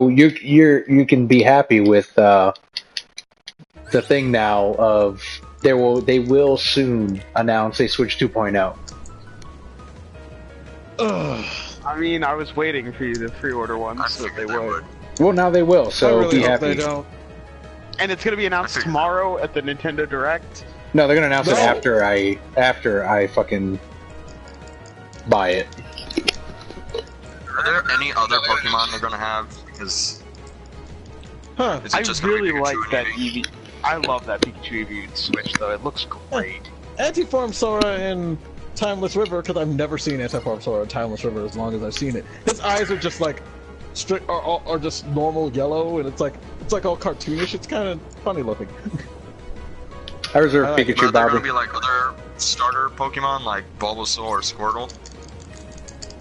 you can be happy with the thing now of they will soon announce a Switch 2.0. I mean, I was waiting for you to pre-order one, so that they would. Well, now they will, so really be hope happy. they don't. And it's gonna be announced tomorrow at the Nintendo Direct. No, they're gonna announce it after I fucking buy it. Are there any other Pokemon they're gonna have? Because Huh. is it I just gonna be really Pikachu like and that Eevee? Eevee. I love that Pikachu Eevee Switch though. It looks great. Anti-Farm Sora in Timeless River, because I've never seen Anti-Farm Sora in Timeless River as long as I've seen it. His eyes are just like strict, are just normal yellow, and it's like all cartoonish. It's kind of funny looking. I reserve like Pikachu, Are there gonna Bobby. be like other starter Pokemon like Bulbasaur or Squirtle?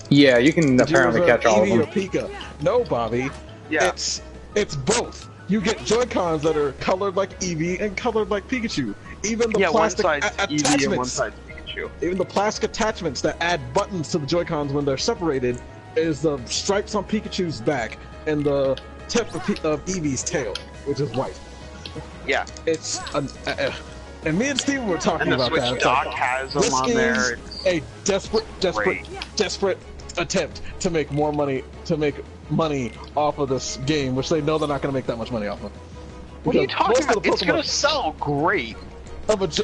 Yeah, you can Did you apparently reserve catch all of Eevee them. or Pika? No, Bobby. Yeah. It's both. You get Joy-Cons that are colored like Eevee and colored like Pikachu. Even the Yeah, one plastic side's Eevee and one attachments. side's Pikachu. Even the plastic attachments that add buttons to the Joy-Cons when they're separated is the stripes on Pikachu's back and the tip of Eevee's tail, which is white. Yeah. It's and me and Steven were talking And the about that. Switch It's dock like, has them this on there. is a desperate attempt to make more money, off of this game, which they know they're not going to make that much money off of. What are you Because talking most of about? the It's gonna Pokemon- sell great.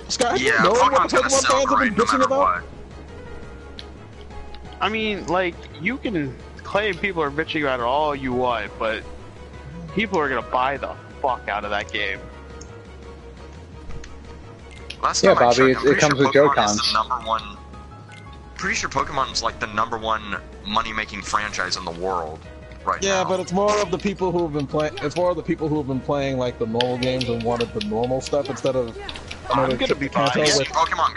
Scott, Yeah, you know what Pokemon's the gonna Pokemon sell fans have great been no bitching matter about? what. I mean, like, you can claim people are bitching about it all you want, but people are gonna buy the fuck out of that game. Last Yeah, time I Bobby, checked, it I'm pretty comes sure with Pokemon Joy-Cons. is the number one. Pretty sure Pokemon is like the number one money-making franchise in the world right now. Yeah, but it's more of the people who have been playing. It's more of the people who have been playing like the normal games and wanted the normal stuff instead of. I'm gonna be buying it. with Pokemon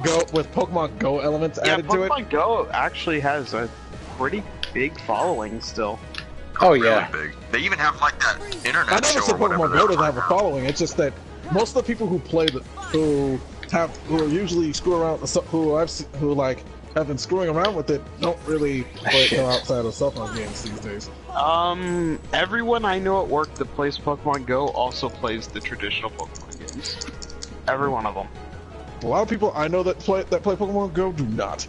Go. Pokemon Go elements Yeah, added to it. Pokemon Go actually has a pretty big following still. Oh Really yeah. big. They even have like that internet I never show said or whatever. Pokemon Go doesn't have a following. It's just that most of the people who play who are usually screw around who have been screwing around with it don't really play it outside of cell phone games these days. Everyone I know at work that plays Pokemon Go also plays the traditional Pokemon games. Every one of them. A lot of people I know that play Pokemon Go do not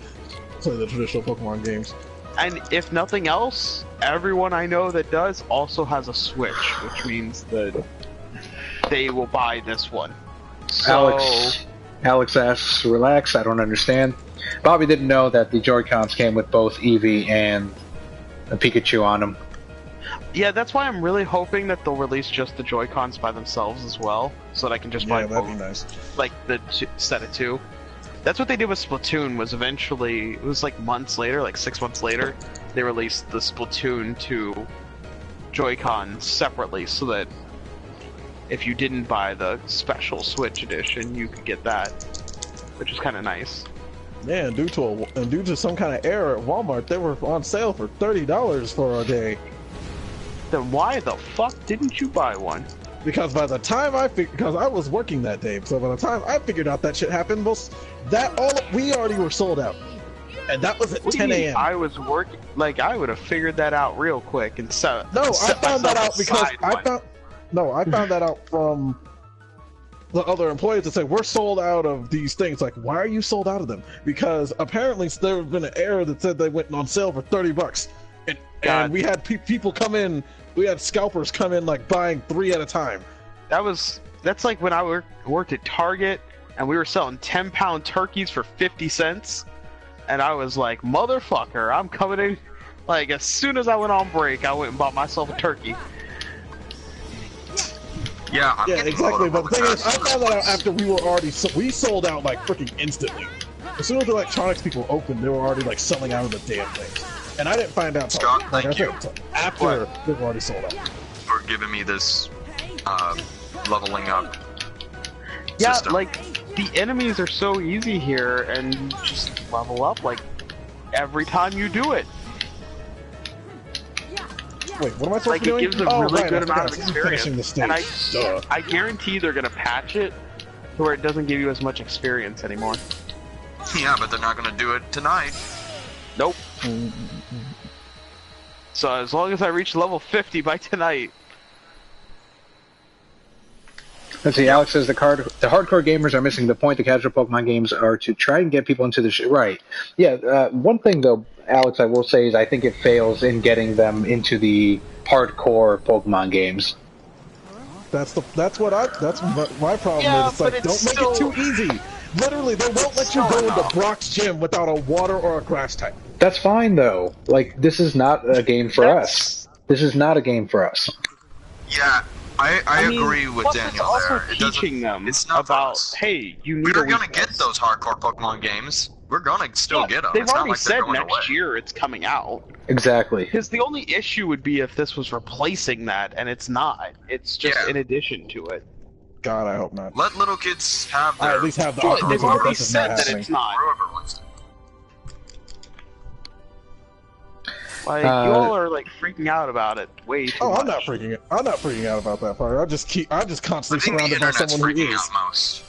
play the traditional Pokemon games. And if nothing else, everyone I know that does also has a Switch, which means that they will buy this one. So, Alex asks, relax, I don't understand. Bobby didn't know that the Joy-Cons came with both Eevee and a Pikachu on them. yeah, that's why I'm really hoping that they'll release just the Joy-Cons by themselves as well, so that I can just buy that'd be both, nice. like the set of two. That's what they did with Splatoon. Was eventually it was like months later, like 6 months later, they released the Splatoon 2 Joy-Con separately, so that if you didn't buy the special Switch edition, you could get that, which is kind of nice. Yeah, due to some kind of error at Walmart, they were on sale for $30 for a day. Then why the fuck didn't you buy one? Because by the time because I was working that day, so by the time I figured out that shit happened, we already were sold out, and that was at What do you 10 mean? a.m. I was working, like I would have figured that out real quick and set. No, I set found that myself out because aside one. I found that out from the other employees that said we're sold out of these things. Like, why are you sold out of them? Because apparently there had been an error that said they went on sale for $30, and we had people come in. We had scalpers come in like buying 3 at a time. That's like when I worked at Target and we were selling 10-pound turkeys for 50 cents, and I was like, motherfucker, I'm coming in. Like as soon as I went on break, I went and bought myself a turkey. Yeah, I'm getting exactly. loaded But the thing is, I with found that out after we were already we sold out like freaking instantly. As soon as the electronics people opened, they were already like selling out of the damn things. And I didn't find out till, Scott, like I thank you. said, till after they were already sold out. for giving me this leveling up Yeah, system. like the enemies are so easy here, and just level up like every time you do it. Wait, what am I supposed Like to be it doing? gives a Oh, really right, good I amount of forgot. I'm finishing experience, the stage. and I guarantee they're gonna patch it to where it doesn't give you as much experience anymore. Yeah, but they're not gonna do it tonight. Nope. So as long as I reach level 50 by tonight. Let's see, Alex says the hardcore gamers are missing the point. The casual Pokemon games are to try and get people into the right. Yeah, one thing though, Alex, I will say is I think it fails in getting them into the hardcore Pokemon games. That's my problem. Yeah, It's like, don't make it too easy. Literally, they won't let you go into Brock's gym without a water or a grass type. That's fine though. Like, this is not a game for us. This is not a game for us. Yeah, I agree with Daniel it's also there. teaching them it's not about, hey, you need We're gonna get those hardcore Pokemon games. We're gonna still get them. They've It's not already like they're said going next away. year it's coming out. Exactly. Because the only issue would be if this was replacing that, and it's not. It's just in addition to it. God, I hope not. Let little kids have their... at least have the Well, option. they've already This is said not that happening. it's not. Whoever wants it. Like, you all are like freaking out about it way too much. I'm not freaking out about that part. I just I constantly think the surrounded by internet's someone who freaking is. out most.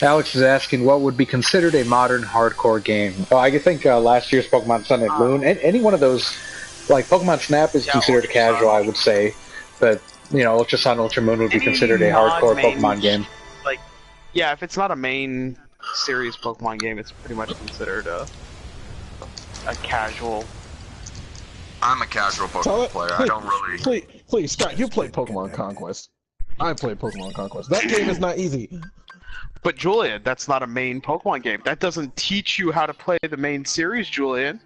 Alex is asking what would be considered a modern hardcore game. Oh, I think last year's Pokemon Sun and Moon, any one of those, like Pokemon Snap is considered casual, I would say, but you know, Ultra Sun, Ultra Moon would be considered a hardcore Pokemon game. Like, yeah, if it's not a main series Pokemon game, it's pretty much considered a casual. I'm a casual Pokemon player. I don't really... Please, Scott, you played Pokemon Conquest. I played Pokemon Conquest. That game is not easy. But Julian, that's not a main Pokemon game. That doesn't teach you how to play the main series, Julian.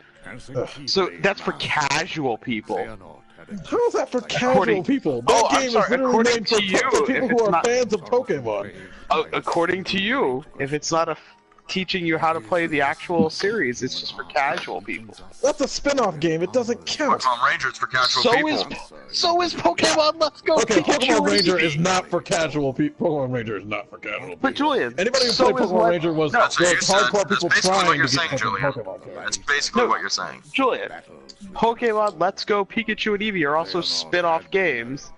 So that's for casual people. How is that for casual people? That game is literally made for people who are fans of Pokemon. According to you, if it's not teaching you how to play the actual series, it's just for casual people. That's a spin-off game. It doesn't count. Pokemon Ranger is for casual people. So is Pokemon Let's Go Okay, Pikachu Pokemon Ranger Eevee. is not for casual people. Pokemon Ranger is not for casual people. But Julian, Anybody who played Pokemon Ranger was That's what you said. hardcore people That's basically what trying you're to get saying, Julian. Pokemon games. That's basically what you're saying. Julian, Pokemon Let's Go Pikachu and Eevee are also spin-off games.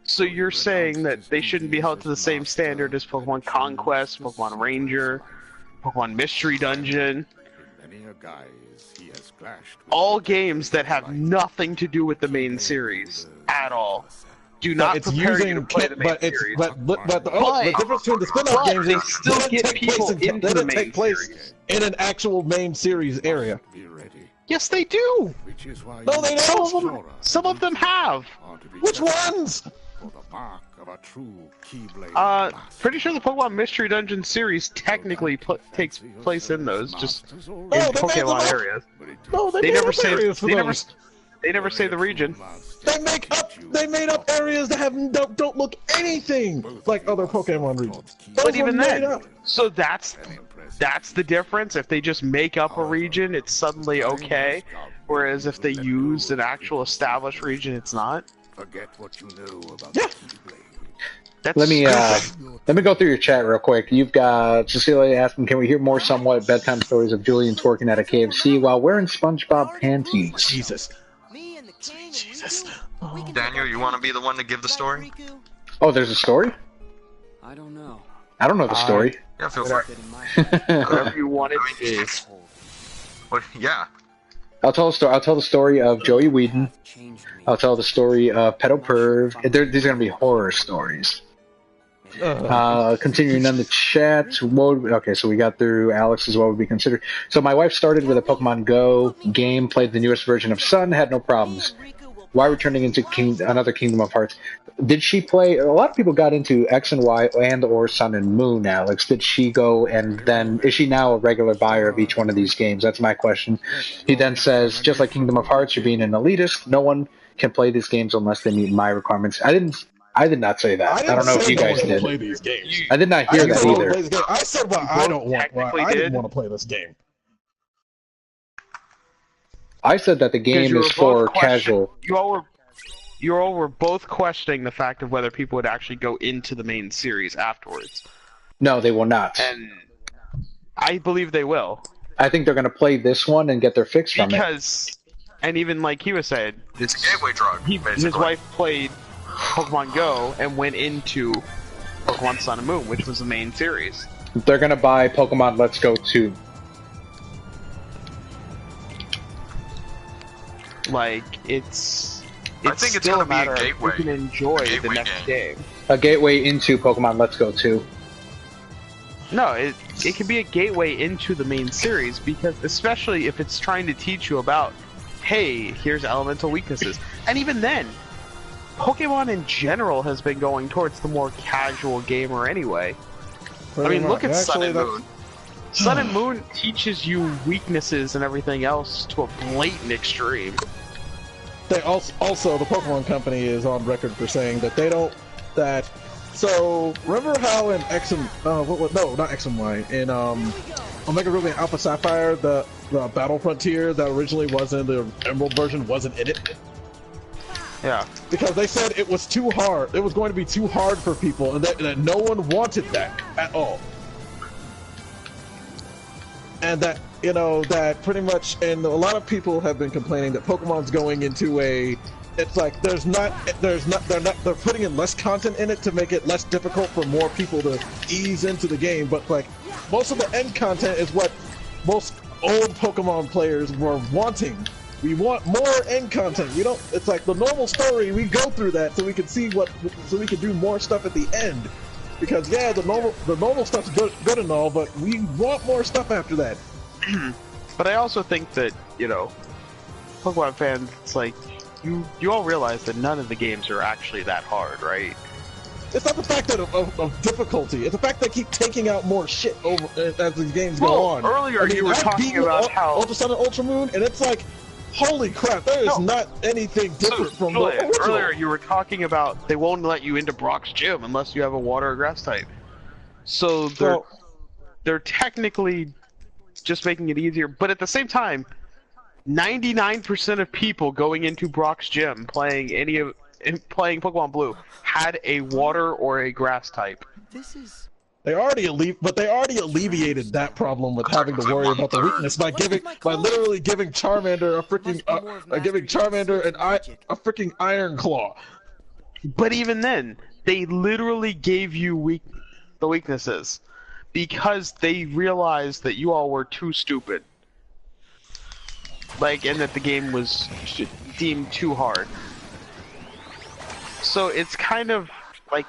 So you're saying that they shouldn't be held to the same standard as Pokemon Conquest, Pokemon Ranger, Pokemon Mystery Dungeon. All games that have nothing to do with the main series at all. Do not prepare you to play the main series. But the difference between the spin-off games they is still they get take people place into the main take place series. in an actual main series area. Yes, they do. No, they don't. Some of them have. Which ones? Pretty sure the Pokemon Mystery Dungeon series technically takes place in those, just in Pokemon areas. No, They never say areas for those. they never say the region. They made up areas that don't look anything like other Pokemon regions. Those But even were made then, up. so that's the difference. If they just make up a region, it's suddenly okay. Whereas if they use an actual established region, it's not. Forget what you know about That's Let me go through your chat real quick. You've got Cecilia asking, can we hear more somewhat bedtime stories of Julian twerking at a KFC while wearing SpongeBob panties? Jesus. Jesus. Daniel, you want to be the one to give the story? Oh, there's a story? I don't know. I don't know the story. Yeah, feel free. whatever you want it to be. What, yeah. I'll tell the story of Joey Whedon. I'll tell the story of Pedo Perv. These are going to be horror stories. Continuing on the chat. Okay, so we got through Alex's what would be considered. So my wife started with a Pokemon Go game, played the newest version of Sun, had no problems. Why returning into another Kingdom of Hearts? Did she play? A lot of people got into X and Y and or Sun and Moon, Alex. Did she go and then, is she now a regular buyer of each one of these games? That's my question. He then says, just like Kingdom of Hearts, you're being an elitist. No one can play these games unless they meet my requirements. I did not say that. I don't know if you guys did. Play these games. I did not hear that either. I said, well, I didn't want to play this game. I said that the game is for casual. You all were both questioning the fact of whether people would actually go into the main series afterwards. No, they will not. And I believe they will. I think they're going to play this one and get their fix from it. And even like he was saying, It's a gateway drug, basically. his wife played Pokemon Go and went into Pokemon Sun and Moon, which was the main series. They're going to buy Pokemon Let's Go 2. Like it's I think it's still gonna be a matter of gateway. You can enjoy the Gateway next game. game. A gateway into Pokemon Let's Go 2. No, it can be a gateway into the main series because especially if it's trying to teach you about, hey, here's elemental weaknesses, and even then, Pokemon in general has been going towards the more casual gamer anyway. I mean, look at Sun and Moon. Sun and Moon teaches you weaknesses and everything else to a blatant extreme. They also the Pokemon Company is on record for saying that they don't So remember how in X and no, not X and Y, in Omega Ruby and Alpha Sapphire, the Battle Frontier that originally was in the Emerald version wasn't in it? Yeah. Because they said it was too hard. It was going to be too hard for people, and that no one wanted that at all. And that, that pretty much, and a lot of people have been complaining that Pokemon's going into it's like they're putting in less content in it to make it less difficult for more people to ease into the game, but like most of the end content is what most old Pokemon players were wanting. We want more end content. We don't. It's like the normal story. We go through that so we can see so we can do more stuff at the end. Because yeah, the normal stuff's good and all, but we want more stuff after that. But I also think that Pokemon fans, it's like you all realize that none of the games are actually that hard, right? It's not the fact of difficulty. It's the fact they keep taking out more shit as the games go on. Earlier you were talking about how Ultra Sun and Ultra Moon, and it's like, holy crap, there is not anything different from the original. Earlier you were talking about they won't let you into Brock's gym unless you have a water or grass type. So they're technically just making it easier, but at the same time, 99% of people going into Brock's gym playing Pokemon Blue had a water or a grass type. They already alleviated that problem with having to worry about the weakness by literally giving Charmander a freaking Iron Claw. But even then, they literally gave you the weaknesses because they realized that you all were too stupid. And that the game was deemed too hard. So it's kind of like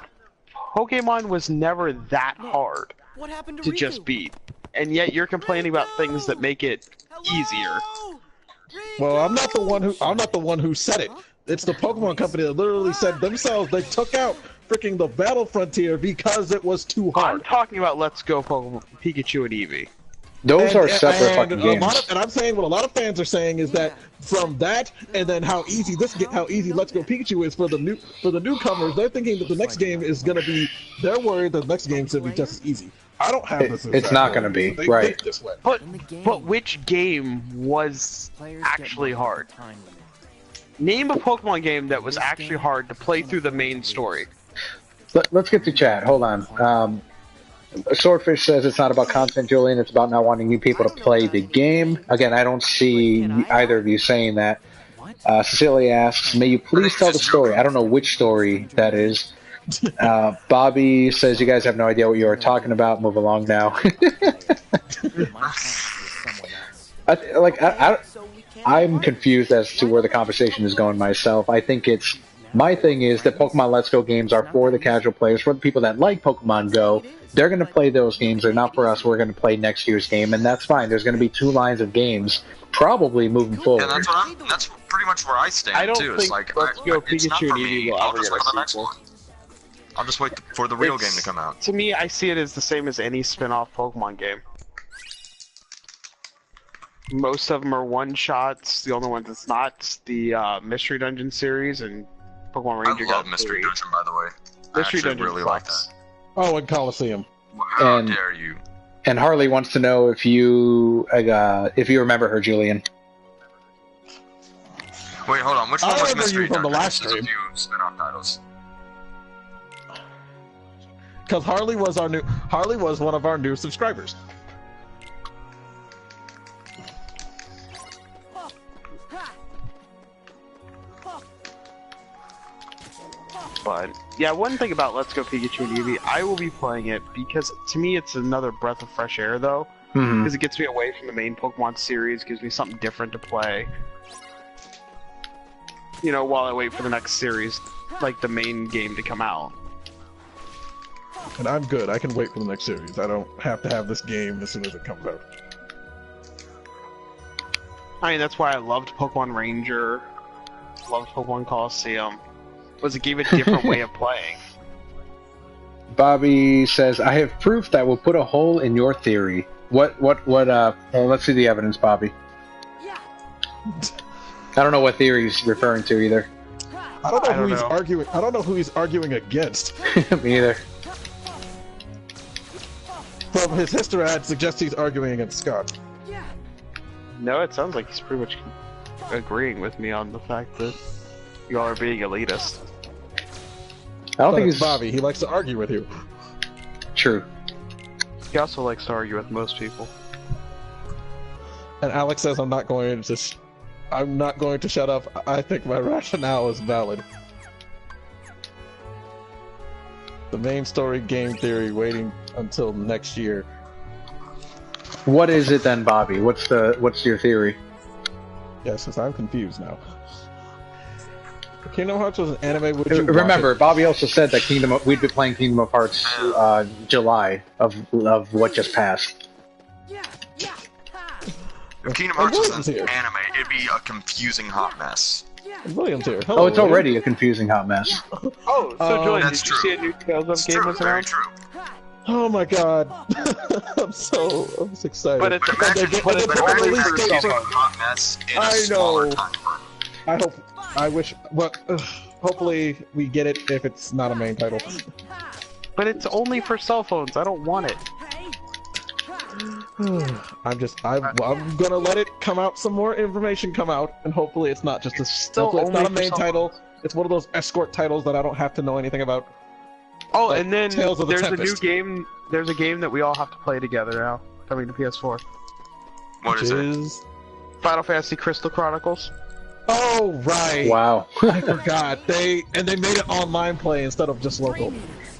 Pokemon was never that hard to just beat, and yet you're complaining about things that make it easier. Well, I'm not the one who said it. It's the Pokemon Company that literally said themselves they took out freaking the Battle Frontier because it was too hard. I'm talking about Let's Go Pokemon Pikachu and Eevee. Those are separate fucking games. And I'm saying what a lot of fans are saying is that from that and then how easy Let's Go Pikachu is for the newcomers, they're thinking that the next game is gonna be. They're worried the next game's gonna be just as easy. I don't have this. It's not gonna be right. This way. But which game was actually hard? Name a Pokemon game that was actually hard to play through the main story. Let's get to chat. Hold on. Swordfish says it's not about content, Julian. It's about not wanting you people to play the game. Again, I don't see either of you saying that. Cecilia asks, may you please tell the story? I don't know which story that is. Bobby says you guys have no idea what you are talking about. Move along now. I'm confused as to where the conversation is going myself. I think my thing is that Pokemon Let's Go games are for the casual players, for the people that like Pokemon Go. They're going to play those games. They're not for us. We're going to play next year's game, and that's fine. There's going to be 2 lines of games probably moving forward. Yeah, that's pretty much where I stand, I don't too. think It's like, Let's Go it's not Pikachu for and me. Eevee will I'll ever just get wait a for the next sequel. one. I'll just wait for the real game to come out. To me, I see it as the same as any spin-off Pokemon game. Most of them are one-shots. The only one that's not the Mystery Dungeon series and Pokemon Ranger. I love Mystery Dungeon, by the way. Mystery I Dungeon really like that. Oh, and Coliseum. How dare you? And Harley wants to know if you remember her, Julian. Wait, hold on. Which one I was remember Mystery you from the Dungeon? last There's a stream. few spin-off titles. Because Harley was one of our new subscribers. But yeah, one thing about Let's Go Pikachu and Eevee, I will be playing it because to me it's another breath of fresh air, though, because it gets me away from the main Pokemon series, gives me something different to play. You know, while I wait for the next series, like the main game to come out. And I'm good. I can wait for the next series. I don't have to have this game as soon as it comes out. I mean, that's why I loved Pokemon Ranger, loved Pokemon Coliseum, was it gave a different way of playing. Bobby says, I have proof that will put a hole in your theory. What, well, let's see the evidence, Bobby. I don't know what theory he's referring to either. I don't know who he's arguing. I don't know who he's arguing against. Me either. From his history ad suggests he's arguing against Scott. No, it sounds like he's pretty much agreeing with me on the fact that you all are being elitist. I don't think it's he's Bobby. He likes to argue with you. True. He also likes to argue with most people. And Alex says, I'm not going to shut up. I think my rationale is valid. The main story game theory waiting until next year. What is it then, Bobby? What's your theory? Yes, since I'm confused now. If Kingdom Hearts was an anime, would you remember? Bobby also said that we'd be playing Kingdom of Hearts July of what just passed. If Kingdom Hearts was an anime, it'd be a confusing hot mess. William's here. Hello, oh, it's already a confusing hot mess. Oh, so Julian, did you see a new Tales of game was very announced? true. Oh my god. I'm so excited. But it's Imagine only for confusing the hot mess in a I smaller know. time frame. I wish, but hopefully we get it if it's not a main title. But it's only for cell phones. I don't want it. I'm gonna let it come out, some more information come out, and hopefully it's not just still it's not a only main for title. It's one of those escort titles that I don't have to know anything about. Oh, Like and then Tales of the there's a new Tempest. game. There's a game that we all have to play together now, coming to PS4. What is it? Final Fantasy Crystal Chronicles. Oh right. Wow. I forgot. They made it online play instead of just local.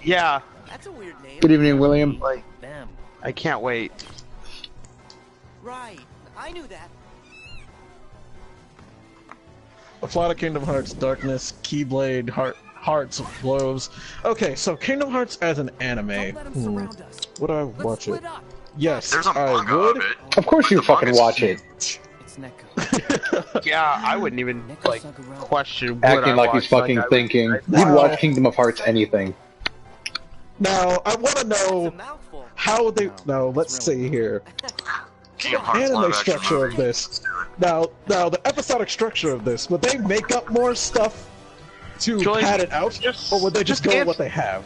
Yeah, That's a weird name. Good evening, William. like Them. I can't wait. Right. I knew that. A Plot of Kingdom Hearts, Darkness, Keyblade, Hearts, Blows. Okay, so Kingdom Hearts as an anime. Don't let 'em surround us. Would I Let's watch split it? up. Yes, There's a I manga would. of it. Of course you The fucking manga's watch it. It's Neko. Yeah, I wouldn't even Neko like Sagura. question. would Acting I like watch, he's fucking I would- thinking. I'd- He'd Wow. watch Kingdom of Hearts anything. Now, I want to That's a know mouthful. how they. No, let's see here. Kingdom The Hearts anime live action structure movie. of this. Now, the episodic structure of this. Would they make up more stuff to Julian, pad it out, just- or would they just just go with answer- what they have?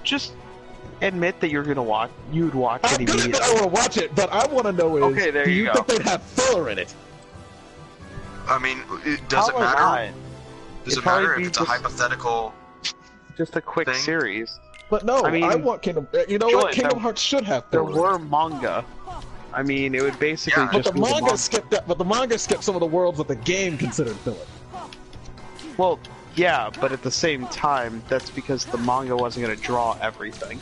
Just admit that you're gonna watch. You'd watch I'm it gonna admit I immediately. want to watch it, but I want to know is, Okay, there do you you go. think they'd have filler in it? I mean, does it Probably matter? not. Does It'd it matter probably if be it's a just- hypothetical? Just a quick thing? series. But no, I mean, I want Kingdom. You know Julian, what? Kingdom there- Hearts should have There filler. were manga. I mean, it would basically Yeah. But just the be the manga skipped that. But the manga skipped some of the worlds that the game considered filler. Well, yeah, but at the same time, that's because the manga wasn't going to draw everything.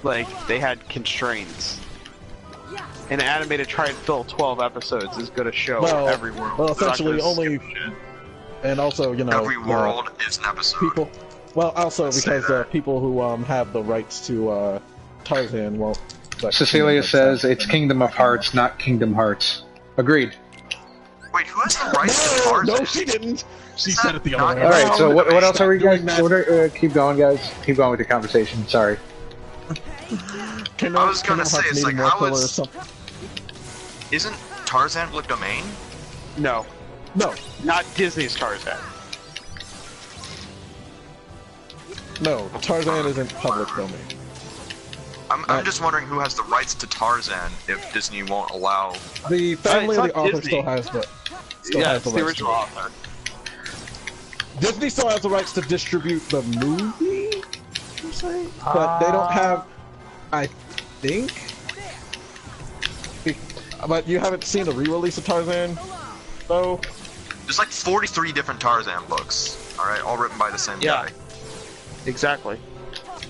Like, they had constraints. An anime to try and fill 12 episodes is going to show Well- every world. well, It's not essentially gonna only- skip shit. And also, you know, Every world is an episode. people. Well, also Let's say because that. people who have the rights to Tarzan won't. but Cecilia Kingdom says Hearts it's Kingdom of Hearts, not Kingdom Hearts. Agreed. Wait, who has the rights to No, Tarzan? no, she didn't. She Is said that it the not other way All right. around. So what else are we guys? Doing that. What are, keep going, guys. Keep going with the conversation. Sorry. Kingdom, I was gonna Kingdom say, Hearts it's needed like, more how filler is- or something. Isn't Tarzan public domain? No, No, not Disney's Tarzan. no, Tarzan isn't public domain. I'm just wondering who has the rights to Tarzan if Disney won't allow. The family of it's the not author Disney. still has Yeah, has it's the the rights original to author. it. Disney still has the rights to distribute the movie, per se, but they don't have. I think. But you haven't seen the re-release of Tarzan, though. There's like 43 different Tarzan books. All right, all written by the same Yeah. guy. Exactly.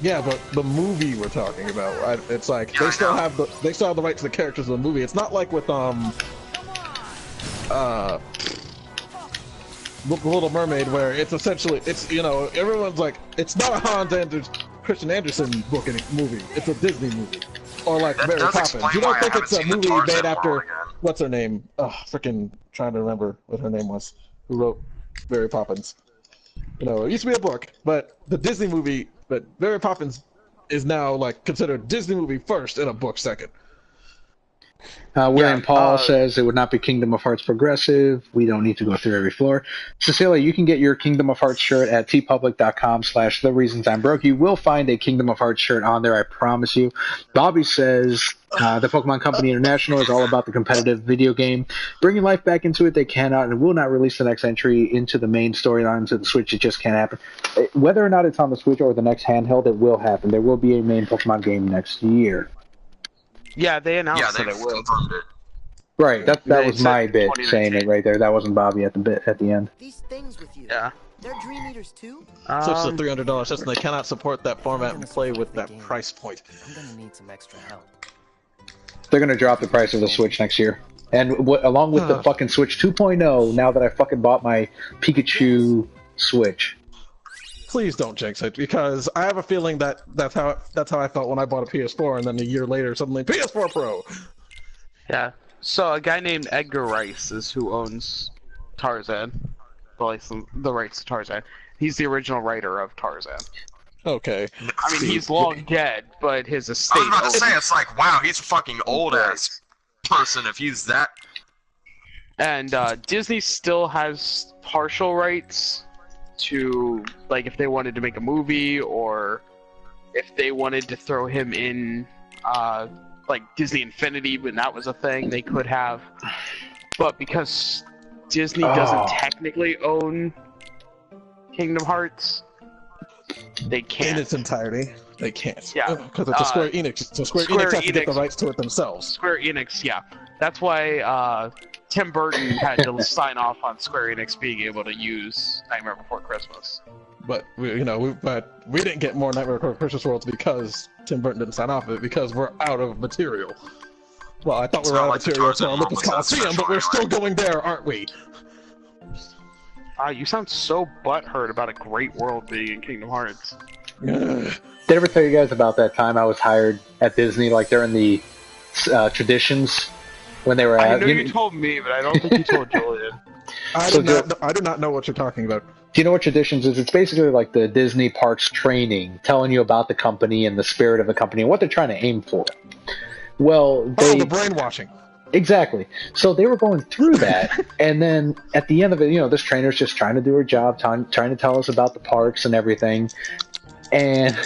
Yeah, but the movie we're talking about, right? It's like Yeah, they I still know. have the rights to the characters of the movie. It's not like with The Little Mermaid, where it's essentially everyone's like it's not a Christian Andersen movie. It's a Disney movie, or like That Mary does Poppins. explain You don't why I think haven't it's a seen the movie Tarzan made after world again. what's her name? Freaking trying to remember what her name was. Who wrote Mary Poppins? It used to be a book, but the Disney movie, but Mary Poppins is now like considered Disney movie first and a book second. William Paul says it would not be Kingdom of Hearts progressive. We don't need to go through every floor. Cecilia, you can get your Kingdom of Hearts shirt at tpublic.com/thereasonsimebroke. You will find a Kingdom of Hearts shirt on there, I promise you. Bobby says the Pokemon Company International is all about the competitive video game. Bringing life back into it, they cannot and will not release the next entry into the main storyline to the Switch. It just can't happen. Whether or not it's on the Switch or the next handheld, it will happen. There will be a main Pokemon game next year. Yeah, they announced that it will. Confirmed it. Right, that was my bit 2019. saying it right there. That wasn't Bobby at the end. These things with you. Yeah. They're Dream Eaters too? Switch is a $300 system. They cannot support that format and play with that price point. I'm gonna need some extra help. They're gonna drop the price of the Switch next year, and along with the fucking Switch 2.0. Now that I fucking bought my Pikachu Switch. Please don't jinx it, because I have a feeling that's how I felt when I bought a PS4, and then a year later, suddenly PS4 Pro. Yeah. So a guy named Edgar Rice is who owns Tarzan, the rights to Tarzan. He's the original writer of Tarzan. Okay. I mean, he's long dead, but his estate. I was about to say, it's like, wow, he's a fucking old ass person if he's that. And Disney still has partial rights to, like, if they wanted to make a movie, or if they wanted to throw him in, like, Disney Infinity, when that was a thing, they could have. But because Disney doesn't technically own Kingdom Hearts, they can't. In its entirety, they can't. Yeah. Because it's a Square Enix. So Square Enix has to get the rights to it themselves. Square Enix, yeah. That's why Tim Burton had to sign off on Square Enix being able to use Nightmare Before Christmas. But we didn't get more Nightmare Before Christmas Worlds because Tim Burton didn't sign off of it, because we're out of material. Well, I thought we were out of material for Olympus Coliseum, but we're still going there, aren't we? You sound so butthurt about a great world being in Kingdom Hearts. Did I ever tell you guys about that time I was hired at Disney, like during the traditions when they were at? I know you told me, but I don't think you told Julian. I do not know what you're talking about. Do you know what traditions is? It's basically like the Disney parks training, telling you about the company and the spirit of the company and what they're trying to aim for. Well, the brainwashing. Exactly. So they were going through that, and then at the end of it, this trainer's just trying to do her job, trying to tell us about the parks and everything. And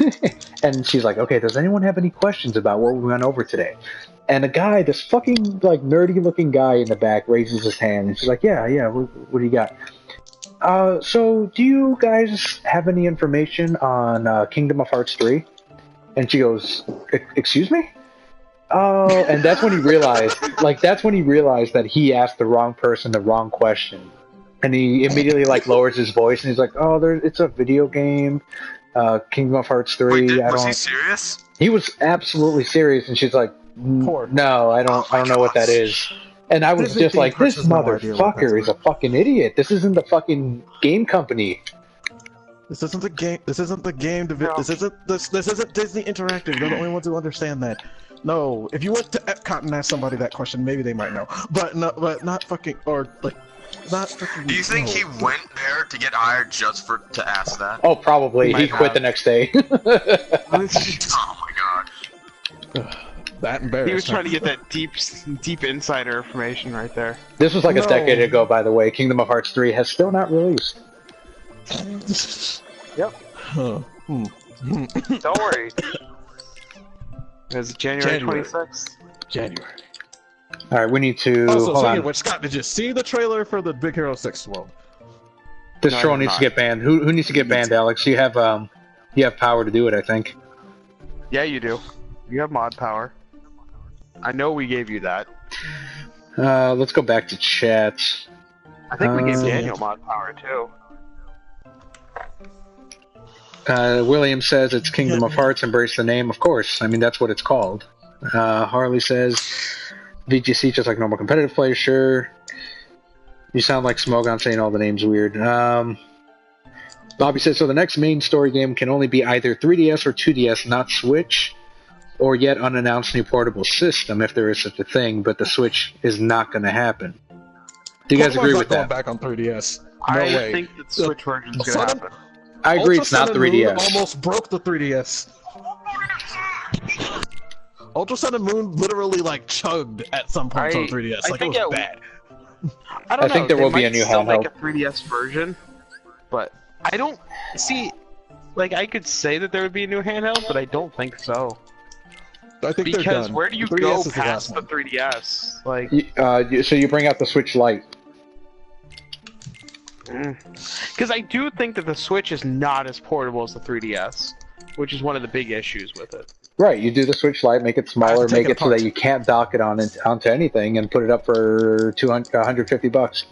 and she's like, okay, does anyone have any questions about what we went over today? And a guy, this fucking like nerdy looking guy in the back, raises his hand, and she's like, yeah, what do you got? So do you guys have any information on Kingdom of Hearts 3? And she goes, excuse me? Oh, and that's when he realized, that he asked the wrong person the wrong question. And he immediately, lowers his voice, and he's like, oh, it's a video game, Kingdom of Hearts 3. Wait, was he serious? He was absolutely serious, and she's like, no, I don't know what that is. And I was just like, this motherfucker is a fucking idiot. This isn't the fucking game company. This isn't the game. This isn't the game. This isn't Disney Interactive. They're the only ones who understand that. No, if you went to Epcot and asked somebody that question, maybe they might know. But not fucking not fucking. Do you think he went there to get hired just to ask that? Oh, probably. He quit the next day. Oh my god. That embarrassing. He was trying to get that deep insider information right there. This was like a decade ago, by the way. Kingdom of Hearts 3 has still not released. Yep. Don't worry. It's January 26th. January. All right, we need to. Also, hold speaking on. of which, Scott, did you see the trailer for the Big Hero 6 world? This No, troll I did needs not. to get banned. Who needs to get banned, Alex? You have power to do it, I think. Yeah, you do. You have mod power. I know we gave you that. Let's go back to chat. I think we gave Daniel mod power too. William says it's Kingdom of Hearts. Embrace the name, of course. I mean, that's what it's called. Harley says VGC just like normal competitive play, sure. You sound like Smogon saying all the names weird. Bobby says, so the next main story game can only be either 3DS or 2DS, not Switch, or yet unannounced new portable system, if there is such a thing, but the Switch is not going to happen. Do you guys agree with going that? back on 3DS. No I way. think the Switch version is going to happen. I agree, Ultra it's not Sun and Moon 3DS. almost broke the 3DS. Ultra Sun and Moon literally like chugged at some points on 3DS. Like it was bad. I don't know. think there will be a new still handheld. make a 3DS version, but I don't see. Like I could say that there would be a new handheld, but I don't think so. I think they're Because done. where do you 3DS go is the past last the one. 3DS? Like, So you bring out the Switch Lite. because I do think that the Switch is not as portable as the 3DS, which is one of the big issues with it. Right, you do the Switch Lite, make it smaller, make it so that you can't dock it onto anything, and put it up for $150.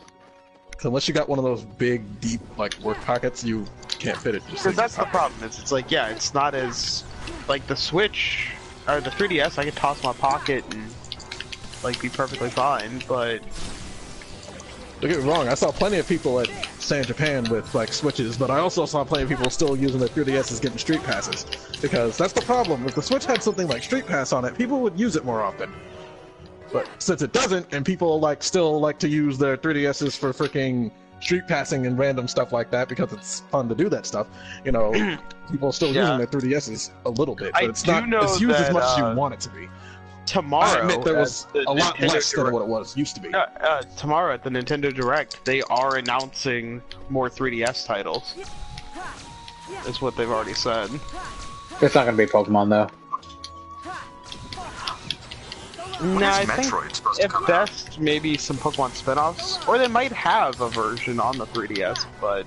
Unless you got one of those big, deep, like work pockets, you can't fit it. Because that's the problem. It's like, yeah, it's not as like the Switch or the 3DS. I could toss in my pocket and like be perfectly fine, but don't get me wrong. I saw plenty of people at San Japan with like Switches, but I also saw plenty of people still using their 3DSs getting Street Passes, because that's the problem. If the Switch had something like Street Pass on it, people would use it more often. But since it doesn't, and people like still like to use their 3DSs for freaking street passing and random stuff like that because it's fun to do that stuff, you know, people are still using their 3DSs a little bit, but it's not as used as much as you want it to be. Tomorrow, I admit there was a lot less than what it was used to be. Tomorrow at the Nintendo Direct, they are announcing more 3DS titles. That's what they've already said. It's not going to be Pokemon, though. No, I think at best maybe some Pokemon spin-offs, or they might have a version on the 3DS, but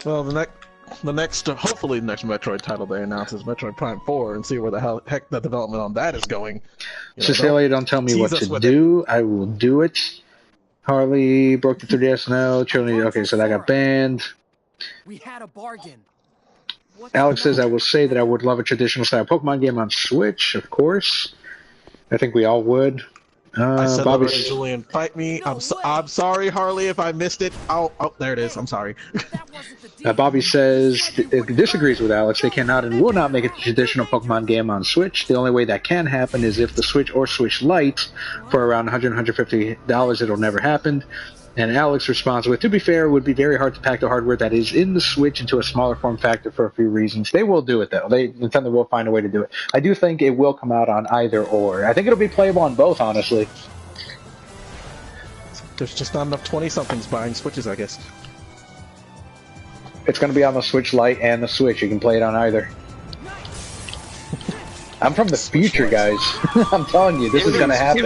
well, hopefully the next Metroid title they announce is Metroid Prime 4, and see where the heck the development on that is going. Cecilia, don't tell me what to do. I will do it. Harley broke the 3DS. No. Trinity. Okay, so that got banned. We had a bargain. Alex says, I will say that I would love a traditional style Pokemon game on Switch, of course. I think we all would. I said Bobby, already, Julian, fight me. I'm sorry, Harley, if I missed it. Oh, there it is. I'm sorry. Bobby says, disagrees with Alex. They cannot and will not make a traditional Pokemon game on Switch. The only way that can happen is if the Switch or Switch Lite for around $100, $150. It'll never happen. And Alex responds with, to be fair, it would be very hard to pack the hardware that is in the Switch into a smaller form factor for a few reasons. They will do it, though. Nintendo will find a way to do it. I do think it will come out on either or. I think it'll be playable on both, honestly. There's just not enough 20-somethings buying Switches, I guess. It's going to be on the Switch Lite and the Switch. You can play it on either. I'm from the future, guys. I'm telling you, this is going to happen.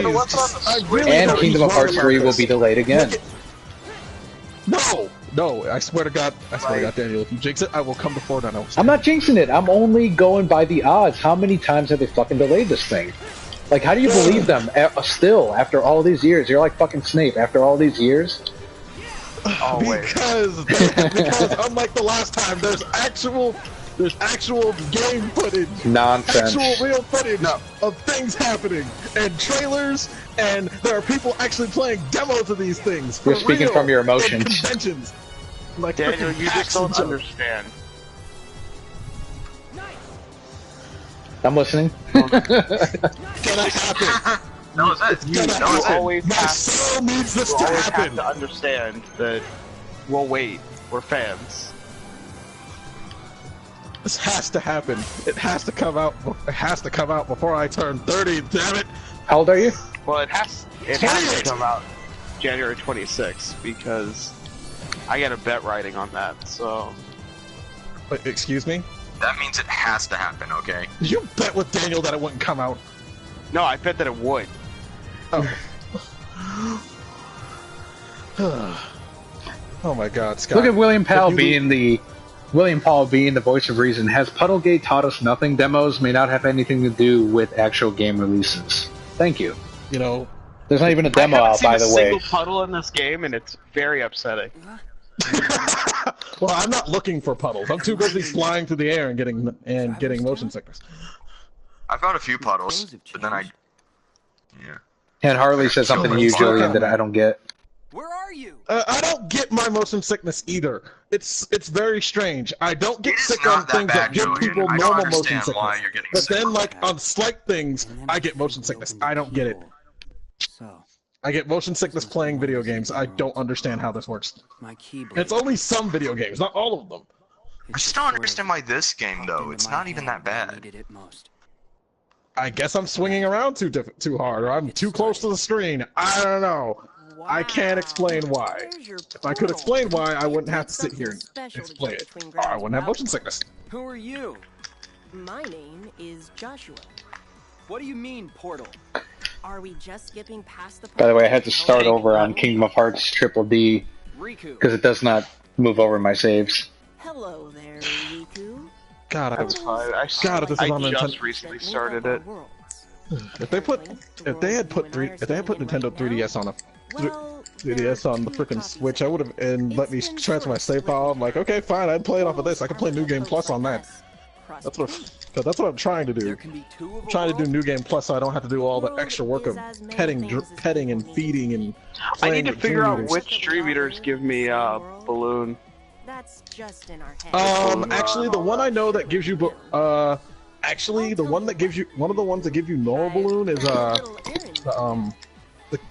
And Kingdom of Hearts 3 will be delayed again. No, I swear to God, Daniel, if you jinx it, I will come to Fortnite. I'm not jinxing it. I'm only going by the odds. How many times have they fucking delayed this thing? Like, how do you believe them still after all these years? You're like fucking Snape after all these years. Because unlike the last time, there's actual game footage, nonsense, actual real footage of things happening, and trailers, and there are people actually playing demos of these things. You're speaking from your emotions. Conventions. Like Daniel, you just don't understand. I'm listening. Can I happen? That was it. You always My soul needs this to happen. have to understand that we'll wait. We're fans. This has to happen. It has to come out. It has to come out before I turn 30. Damn it! How old are you? Well, it has to come out January 26th because I got a bet riding on that. So. Wait, excuse me? That means it has to happen. Okay. Did you bet with Daniel that it wouldn't come out? No, I bet that it would. Oh my God, Scott! Look at William Powell being the voice of reason. Has Puddlegate taught us nothing? Demos may not have anything to do with actual game releases. Thank you. You know, there's not even a demo out, by the way. I haven't seen a single puddle in this game, and it's very upsetting. Well, I'm not looking for puddles. I'm too busy flying through the air and getting motion sickness. I found a few puddles, but then And Harley says something to you, Julian, that I don't get. Where are you? I don't get my motion sickness either. It's very strange. I don't get It is sick not on that things that bad, give Julian. people I don't normal motion understand sickness. why you're getting But sick then, on like, that. on slight things, I get motion sickness. I don't get it. So, I get motion sickness playing video games. I don't understand how this works. my keyblade. It's only some video games, not all of them. I just don't understand why this game, though. It's not even that bad. Needed it most. I guess I'm swinging around too hard, or I'm too close to the screen. I don't know. I can't explain why. If I could explain why, I wouldn't have to sit here and explain it. Oh, I wouldn't have motion sickness. Who are you? My name is Joshua. What do you mean, portal? Are we just skipping past the By the way, I had to start over on Kingdom of Hearts Triple D Riku. because it does not move over my saves. Hello there, Riku. God, That's fine. I this is on just Nintendo. recently started it. If they had put Nintendo 3DS on a 3DS on the frickin' Switch, I would have and let me transfer my save file. I'm like, okay, fine, I'd play it off of this. I could play New Game Plus on that. That's what I'm trying to do. There can be two of I'm trying to do New Game Plus, so I don't have to do all the extra work of petting and feeding and. I need to with figure out Dream Eaters. which Dream Eaters give me balloon. That's just in our head. Actually, the one I know that gives you, actually, the one that gives you, one of the ones that give you normal balloon is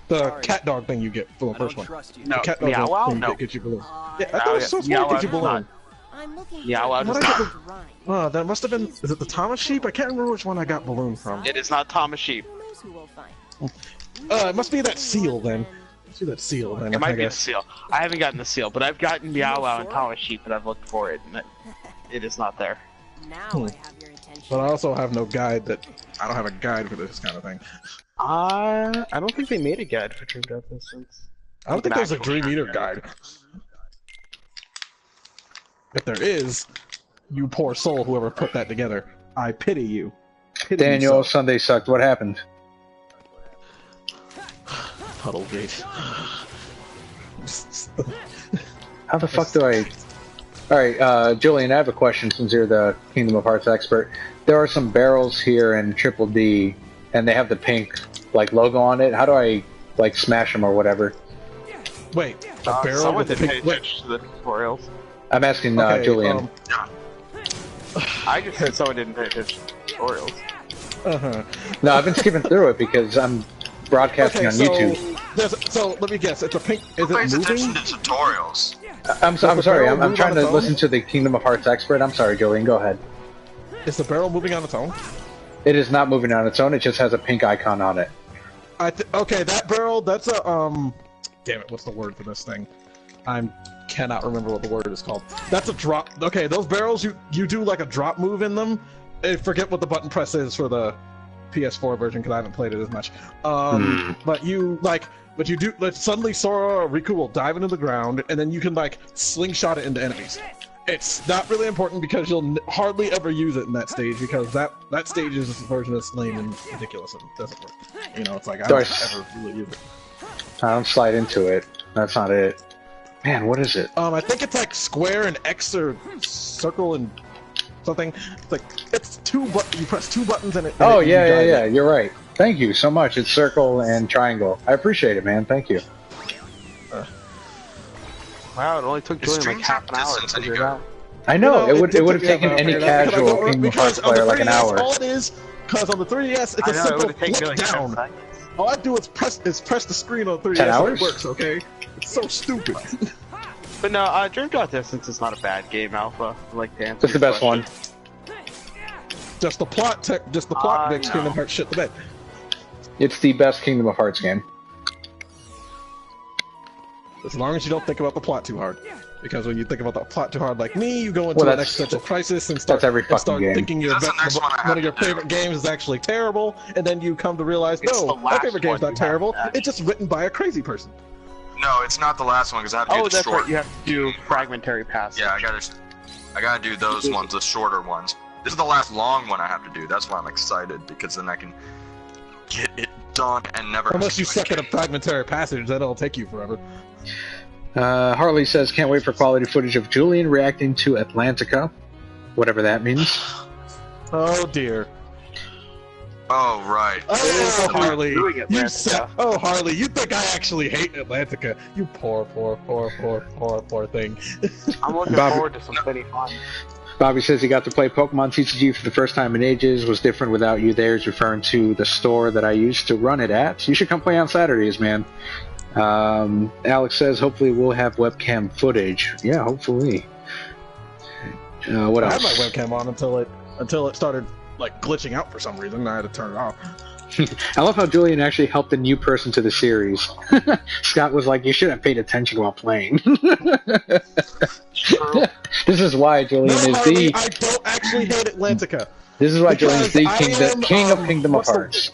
the cat dog thing you get for the I first don't one. trust you. No, The cat dog Meow Wow? thing you No. get gets you balloon. Yeah, I thought it was so Meow smart to get you Wow balloon. does I'm looking Yeah, well, for What I get rhyme. Oh, that must have been. Is it the Thomas Sheep? I can't remember which one I got balloon from. It is not Thomas Sheep. Who knows who we'll find? It must be that seal then. Let's do that seal then. It I might be a guess. seal. I haven't gotten the seal, but I've gotten Meow Wow and Thomas Sheep, and I've looked for it, and it is not there. Now Hmm. I have your attention. But I also have no guide that. I don't have a guide for this kind of thing. I don't think they made a guide for Dream Death Instance. I don't think An there's a actual Dream Eater Dream guide. If there is, you poor soul, whoever put that together, I pity you. Pity Daniel, you so. Sunday sucked. What happened? Puddlegate. How the fuck do I... Alright, Julian, I have a question since you're the Kingdom of Hearts expert. There are some barrels here in Triple D, and they have the pink, like, logo on it. How do I, like, smash them or whatever? Wait, a barrel Someone with the didn't pay pink. Wait, attention to the tutorials. I'm asking okay, Julian. I just heard someone didn't pay attention to the tutorials. No, I've been skipping through it because I'm broadcasting on YouTube. So let me guess. It's a pink. Is Who it pays attention moving? to tutorials? I'm sorry, barrel I'm move trying on to its own? listen to the Kingdom of Hearts expert. I'm sorry, Julian, go ahead. Is the barrel moving on its own? It is not moving on its own, it just has a pink icon on it. Okay, that barrel. That's a Damn it! What's the word for this thing? I cannot remember what the word is called. That's a drop. Okay, those barrels you do like a drop move in them. I forget what the button press is for the PS4 version because I haven't played it as much. But you do. Like, suddenly Sora or Riku will dive into the ground, and then you can like slingshot it into enemies. It's not really important because you'll hardly ever use it in that stage because that stage's version is lame and ridiculous and doesn't work. You know, it's like I don't ever really use it. I don't slide into it. That's not it. Man, what is it? I think it's like square and X or circle and something. It's like it's you press two buttons and it. Oh, and yeah, you're right. Thank you so much. It's circle and triangle. I appreciate it, man. Thank you. Wow, it only took It's Julian like half an hour to distance and you figure it go. out. I know, it would have yeah, taken but I any figured out because casual Kingdom of Hearts because on the player like an 3DS, hour. All it is, because on the 3DS, it's I a know, it simple would have taken me flip like 10 down. seconds. All I do is press the screen on the 3DS 10 and hours? it works, okay? It's so stupid. But no, Dream Death Distance is not a bad game, Alpha. I like to answer It's the your best question. one. Just the plot makes no. Kingdom Hearts shit the bed. It's the best Kingdom of Hearts game. As long as you don't think about the plot too hard. Because when you think about the plot too hard, like me, you go into Well, an that's- existential crisis and start, that's every fucking game. thinking That's the next one I have one of your to do. favorite games is actually terrible, and then you come to realize, It's no, the my last favorite game's one not you have terrible. to add. It's just written by a crazy person. No, it's not the last one because I have to do Oh, the that's short. right. You have to do fragmentary passes. Yeah, I gotta do those ones, the shorter ones. This is the last long one I have to do. That's why I'm excited because then I can get it done and never. Unless you suck at a fragmentary passage, that'll take you forever. Harley says, can't wait for quality footage of Julian reacting to Atlantica. Whatever that means. Oh dear. Oh, right. Oh, Harley. doing You Atlantica. said, oh, Harley, you think I actually hate Atlantica. You poor thing. I'm looking Bobby- forward to some pretty fun. Bobby says he got to play Pokemon TCG for the first time in ages. Was different without you there. Is referring to the store that I used to run it at. You should come play on Saturdays, man. Alex says hopefully we'll have webcam footage. Yeah, hopefully. What I else? had my webcam on until it started like glitching out for some reason. I had to turn it off. I love how Julian actually helped a new person to the series. Scott was like, "You should have paid attention while playing." True. This is why Julian No, is Harley, the. I don't actually hate Atlantica. This is why Julian is the Because I am, king of Kingdom of what's the- Hearts.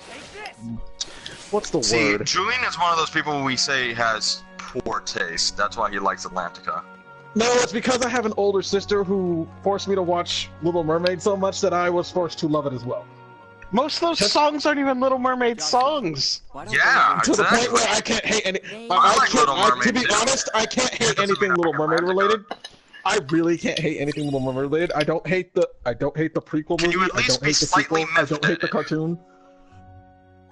What's the See, word? Julian is one of those people we say has poor taste. That's why he likes Atlantica. No, it's because I have an older sister who forced me to watch Little Mermaid so much that I was forced to love it as well. Most of those songs aren't even Little Mermaid songs. Why don't Yeah, To the point exactly. where I can't hate any. I like Little to Mermaid be too. honest, I can't hate Doesn't anything mean Little I Mermaid like related. I really can't hate anything Little Mermaid related. I don't hate the prequel Can movie. you at I least don't be hate the slightly sequel. I don't hate the miffed? cartoon.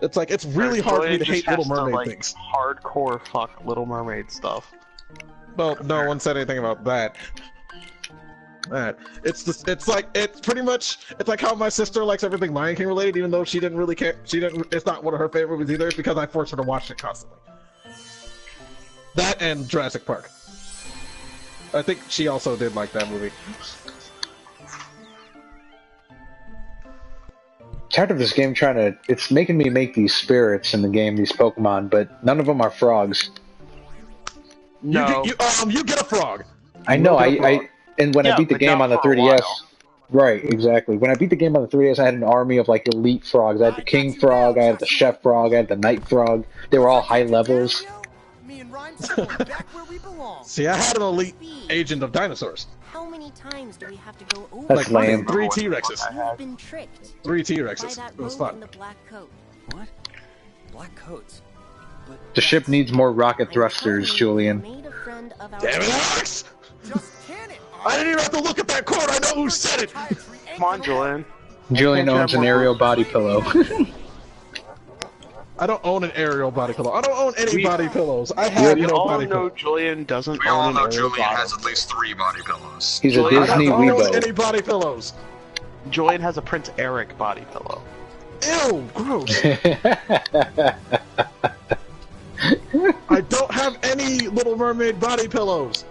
It's like it's really hard for me to Julian hate just Little has to, Mermaid like, things. Hardcore fuck Little Mermaid stuff. Well, no one said anything about that. It's pretty much it's like how my sister likes everything Lion King related, even though she didn't really care. It's not one of her favorite movies either. It's because I forced her to watch it constantly. That and Jurassic Park. I think she also did like that movie. Tired of this game it's making me make these spirits in the game, these Pokemon, but none of them are frogs. No. You get a frog. I know, Look at a frog. and when I Yeah, beat the but game not on the for a 3DS, while. right, exactly. When I beat the game on the 3DS, I had an army of like elite frogs. I had the King Frog, I had the Chef Frog, I had the Night Frog. They were all high levels. Me and Ryan's going back where we belong. See, I had an elite agent of dinosaurs. How many times do we have to go over? That's Like lame. 3 T-Rexes. You've been tricked 3 by T-Rexes. that It was rogue in fun. the black coat. What? Black coats. But The ship needs more rocket I'm thrusters, telling you, Julian. you made a friend of ours. Damn it, Alex! just can it. I didn't even have to look at that quote. I know who said it. Come on, Julian. Julian owns an aerial body pillow. I don't own an aerial body pillow. I don't own any body pillows. I We have no all body know pillow. Julian doesn't We all own an know aerial Julian bottom. has at least 3 body pillows. He's a Julian, I Disney don't own Weebo. any body pillows. Julian has a Prince Eric body pillow. Ew, gross. I don't have any Little Mermaid body pillows.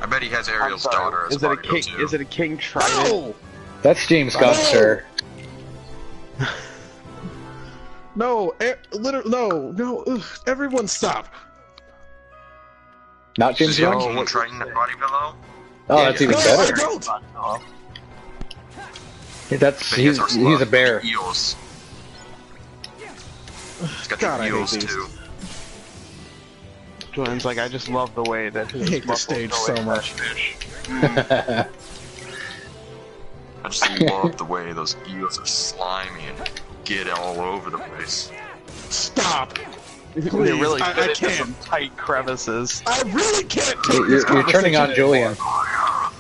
I bet he has I'm Ariel's sorry. daughter as Is it a body pillow king? too. Is it a king trident? No! That's James Gunn, No! sir. No, no, ugh, everyone stop. Not James Does he have a Gunn? King Triton body pillow? Oh, that's even No, I better. don't. That's But he has he's a bear. Eels. He's got God, I the hate eels these. too. Julian's like, I just love the way that his I hate this muscles stage go so in much. that fish. I just love the way those eels are slimy and get all over the place. Stop. They Please, really I fit into can't. some tight crevices. I really can't take You're, this you're turning on conversation Julian. anymore.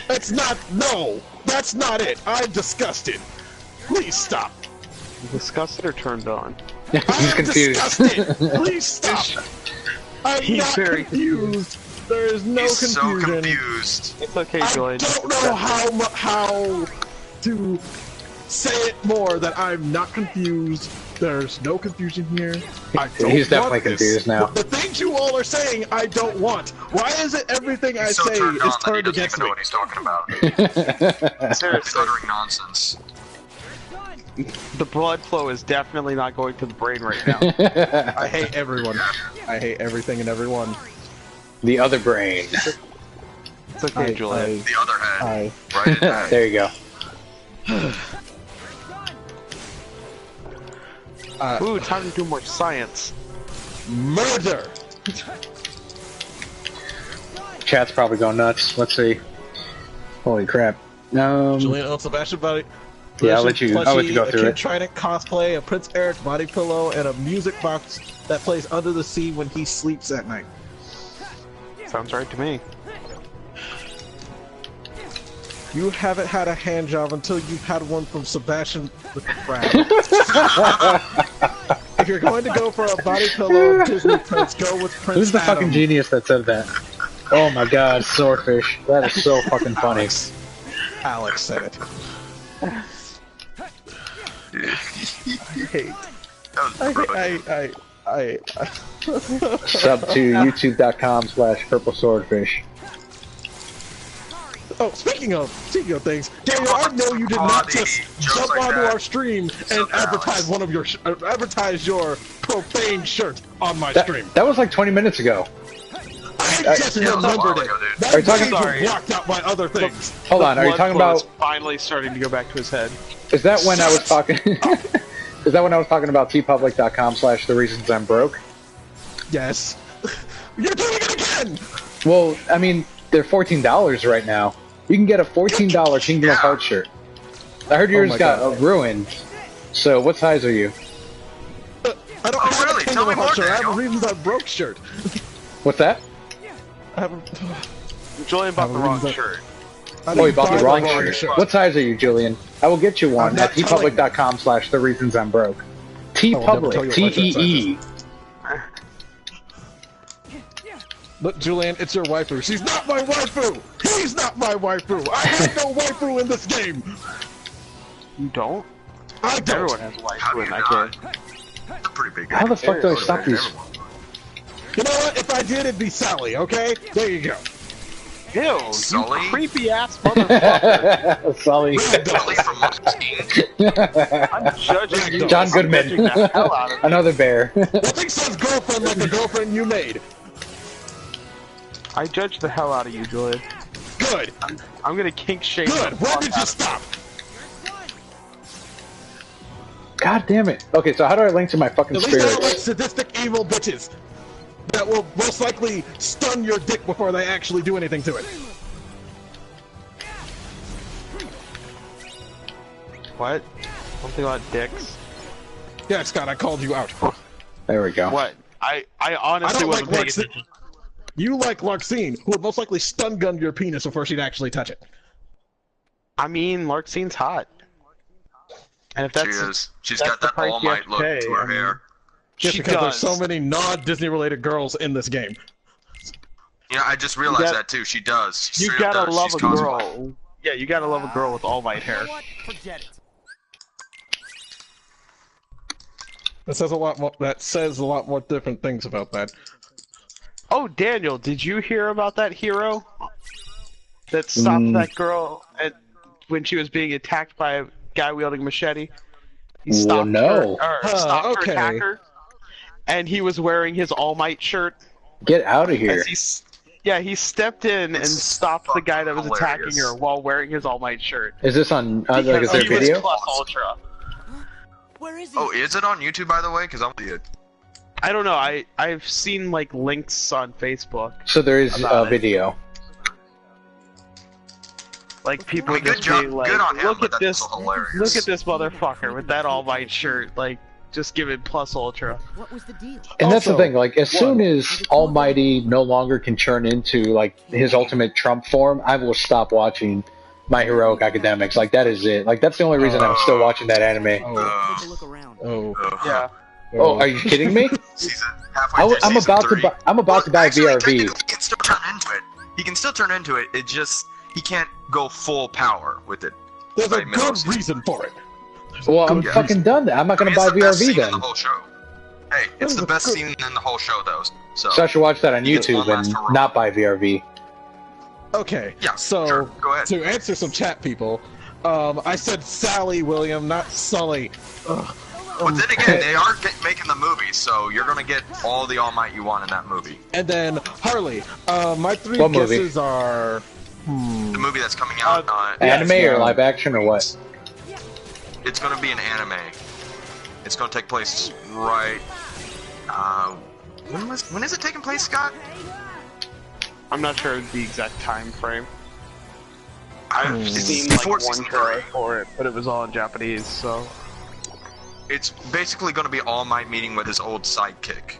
That's not. No, that's not it. I'm disgusted. Please stop. Disgusted or turned on? He's I'm confused. disgused. Please stop. I'm He's not very confused. There is no He's so confusion. confused. It's okay, I Julian. don't know how to say it more that I'm not confused. There's no confusion here. I don't He's definitely want this. confused now. The things you all are saying, I don't want. Why is it everything I He's so say turned on is that he turned doesn't against even know me? what he's talking about. He's Seriously, uttering nonsense. the blood flow is definitely not going to the brain right now. I hate everyone. I hate everything and everyone. The other brain. It's okay, Julian. The other head. I Right in that. There you go. Ooh, time to do more science. murder. Chat's probably going nuts. Let's see. Holy crap. Julian owns Sebastian body. Yeah, I'll let you go a through King it. Trident cosplay, a Prince Eric body pillow, and a music box that plays under the sea when he sleeps at night. Sounds right to me. You haven't had a hand job until you've had one from Sebastian the Crab. If you're going to go for a body pillow Disney Prince, go with Prince Who's the Adam. fucking genius that said that? Oh my god, Swordfish. That is so fucking funny. Alex said it. I Sub to youtube.com/purple swordfish. Oh, speaking of things, Daniel, I know you did not just jump onto our stream and advertise one of your advertise your profane shirt on my stream. That was like 20 minutes ago. I just remembered it. That Are you talking- page was blocked out by other things. Hold on, are you talking Blood about? flow is finally starting to go back to his head? Is that when I was talking? Is that when I was talking about tpublic.com/the reasons I'm broke? Yes. You're doing it again! Well, I mean, they're $14 right now. You can get a $14 Kingdom of Hearts shirt. I heard yours my got God. ruined. So, what size are you? I don't have really? a Tell me more, shirt. I have a Daniel. Reasons I'm Broke shirt. What's that? I have a... Julian bought the wrong Reasons shirt. Oh, you bought the wrong shirt. shirt. What size are you, Julian? I will get you one I'm at not telling tpublic.com/the reasons I'm broke. will never tell you tpublic, what my shirt size TEE. Look, Julian, it's your waifu. She's not my waifu! He's not my waifu! I have no waifu in this game! You don't? I don't! Everyone has a How do waifu you in that not? game. That's pretty big. How the fuck do I stop these? You know what? If I did, it'd be Sally, okay? There you go. Ew, Sully? you creepy ass motherfucker. Sully. Kelly from Monsters, Inc. I'm judging you. John I'm Goodman. judging the hell out of you. Another bear. Nothing says girlfriend like the girlfriend you made. I judge the hell out of you, Julian. Good. I'm gonna kink shame Good. the Where fuck did out you of stop? God damn it. Okay, so how do I link to my fucking At least I don't like spirits? sadistic evil bitches that will most likely stun your dick before they actually do anything to it. What? Something about dicks? Yeah, Scott, I called you out. There we go. What? I I honestly don't wasn't like paying Larxene. attention. You like Larxene, who would most likely stun gun your penis before she'd actually touch it. I mean, Larxine's hot. And if She that's is. She's that's got the that price All you have Might to look pay, to her I mean, hair. Just she because there's does. so many non-Disney related girls in this game. Yeah, I just realized got- that too. She does. She You straight up gotta does. love She's a cosplay. girl. Yeah, you gotta love a girl with all white hair. You know what? Forget it. That says a lot more. That says a lot more different things about that. Oh, Daniel, did you hear about that hero that stopped that girl when she was being attacked by a guy wielding a machete? He Well, stopped no. her, or stopped okay. her attacker, and he was wearing his All Might shirt. Get out of here. As he stepped in and It's stopped the guy that was attacking hilarious. her while wearing his All Might shirt. Is this on, like, is Because there he was video? Plus Ultra. Where is he? Oh, is it on YouTube, by the way? Because I'm it. I don't know. I've seen like links on Facebook. So there is About a it. video. Like people I mean, good just job- being like, good on him, look but at that's this, so hilarious." look at this motherfucker with that All Might shirt. Like, just give it Plus Ultra. What was the deal? And that's the Also, thing, like, as soon as Almighty no longer can turn into, like, his ultimate Trump form, I will stop watching My Heroic Academics. Like, that is it. Like, that's the only reason I'm still watching that anime. Take a look around. Yeah. Oh, are you kidding me? Season halfway through I'm season about to 3. buy. I'm about to buy Actually, VRV. technically, he can still turn into it. He can still turn into it. It just he can't go full power with it. There's by a middle good season. reason for it. Well, I'm Yeah. fucking done. I'm not I gonna mean, buy it's the best VRV scene then. in the whole show. Hey, it's the best scene in the whole show, though. So, So I should watch that on It's YouTube one last and hurrah. not buy VRV. Okay. Yeah, So sure, go ahead. to answer some chat people, I said Sally William, not Sully. Ugh. But then again, they are making the movie, so you're gonna get all the All Might you want in that movie. And then Harley. My three What movie? guesses are. The movie that's coming out, Anime or live action or what? it's gonna be an anime. It's gonna take place right. When is it taking place, Scott? I'm not sure the exact time frame. I've It's seen like before one season trailer 3. for it, but it was all in Japanese, so. It's basically gonna be All Might meeting with his old sidekick.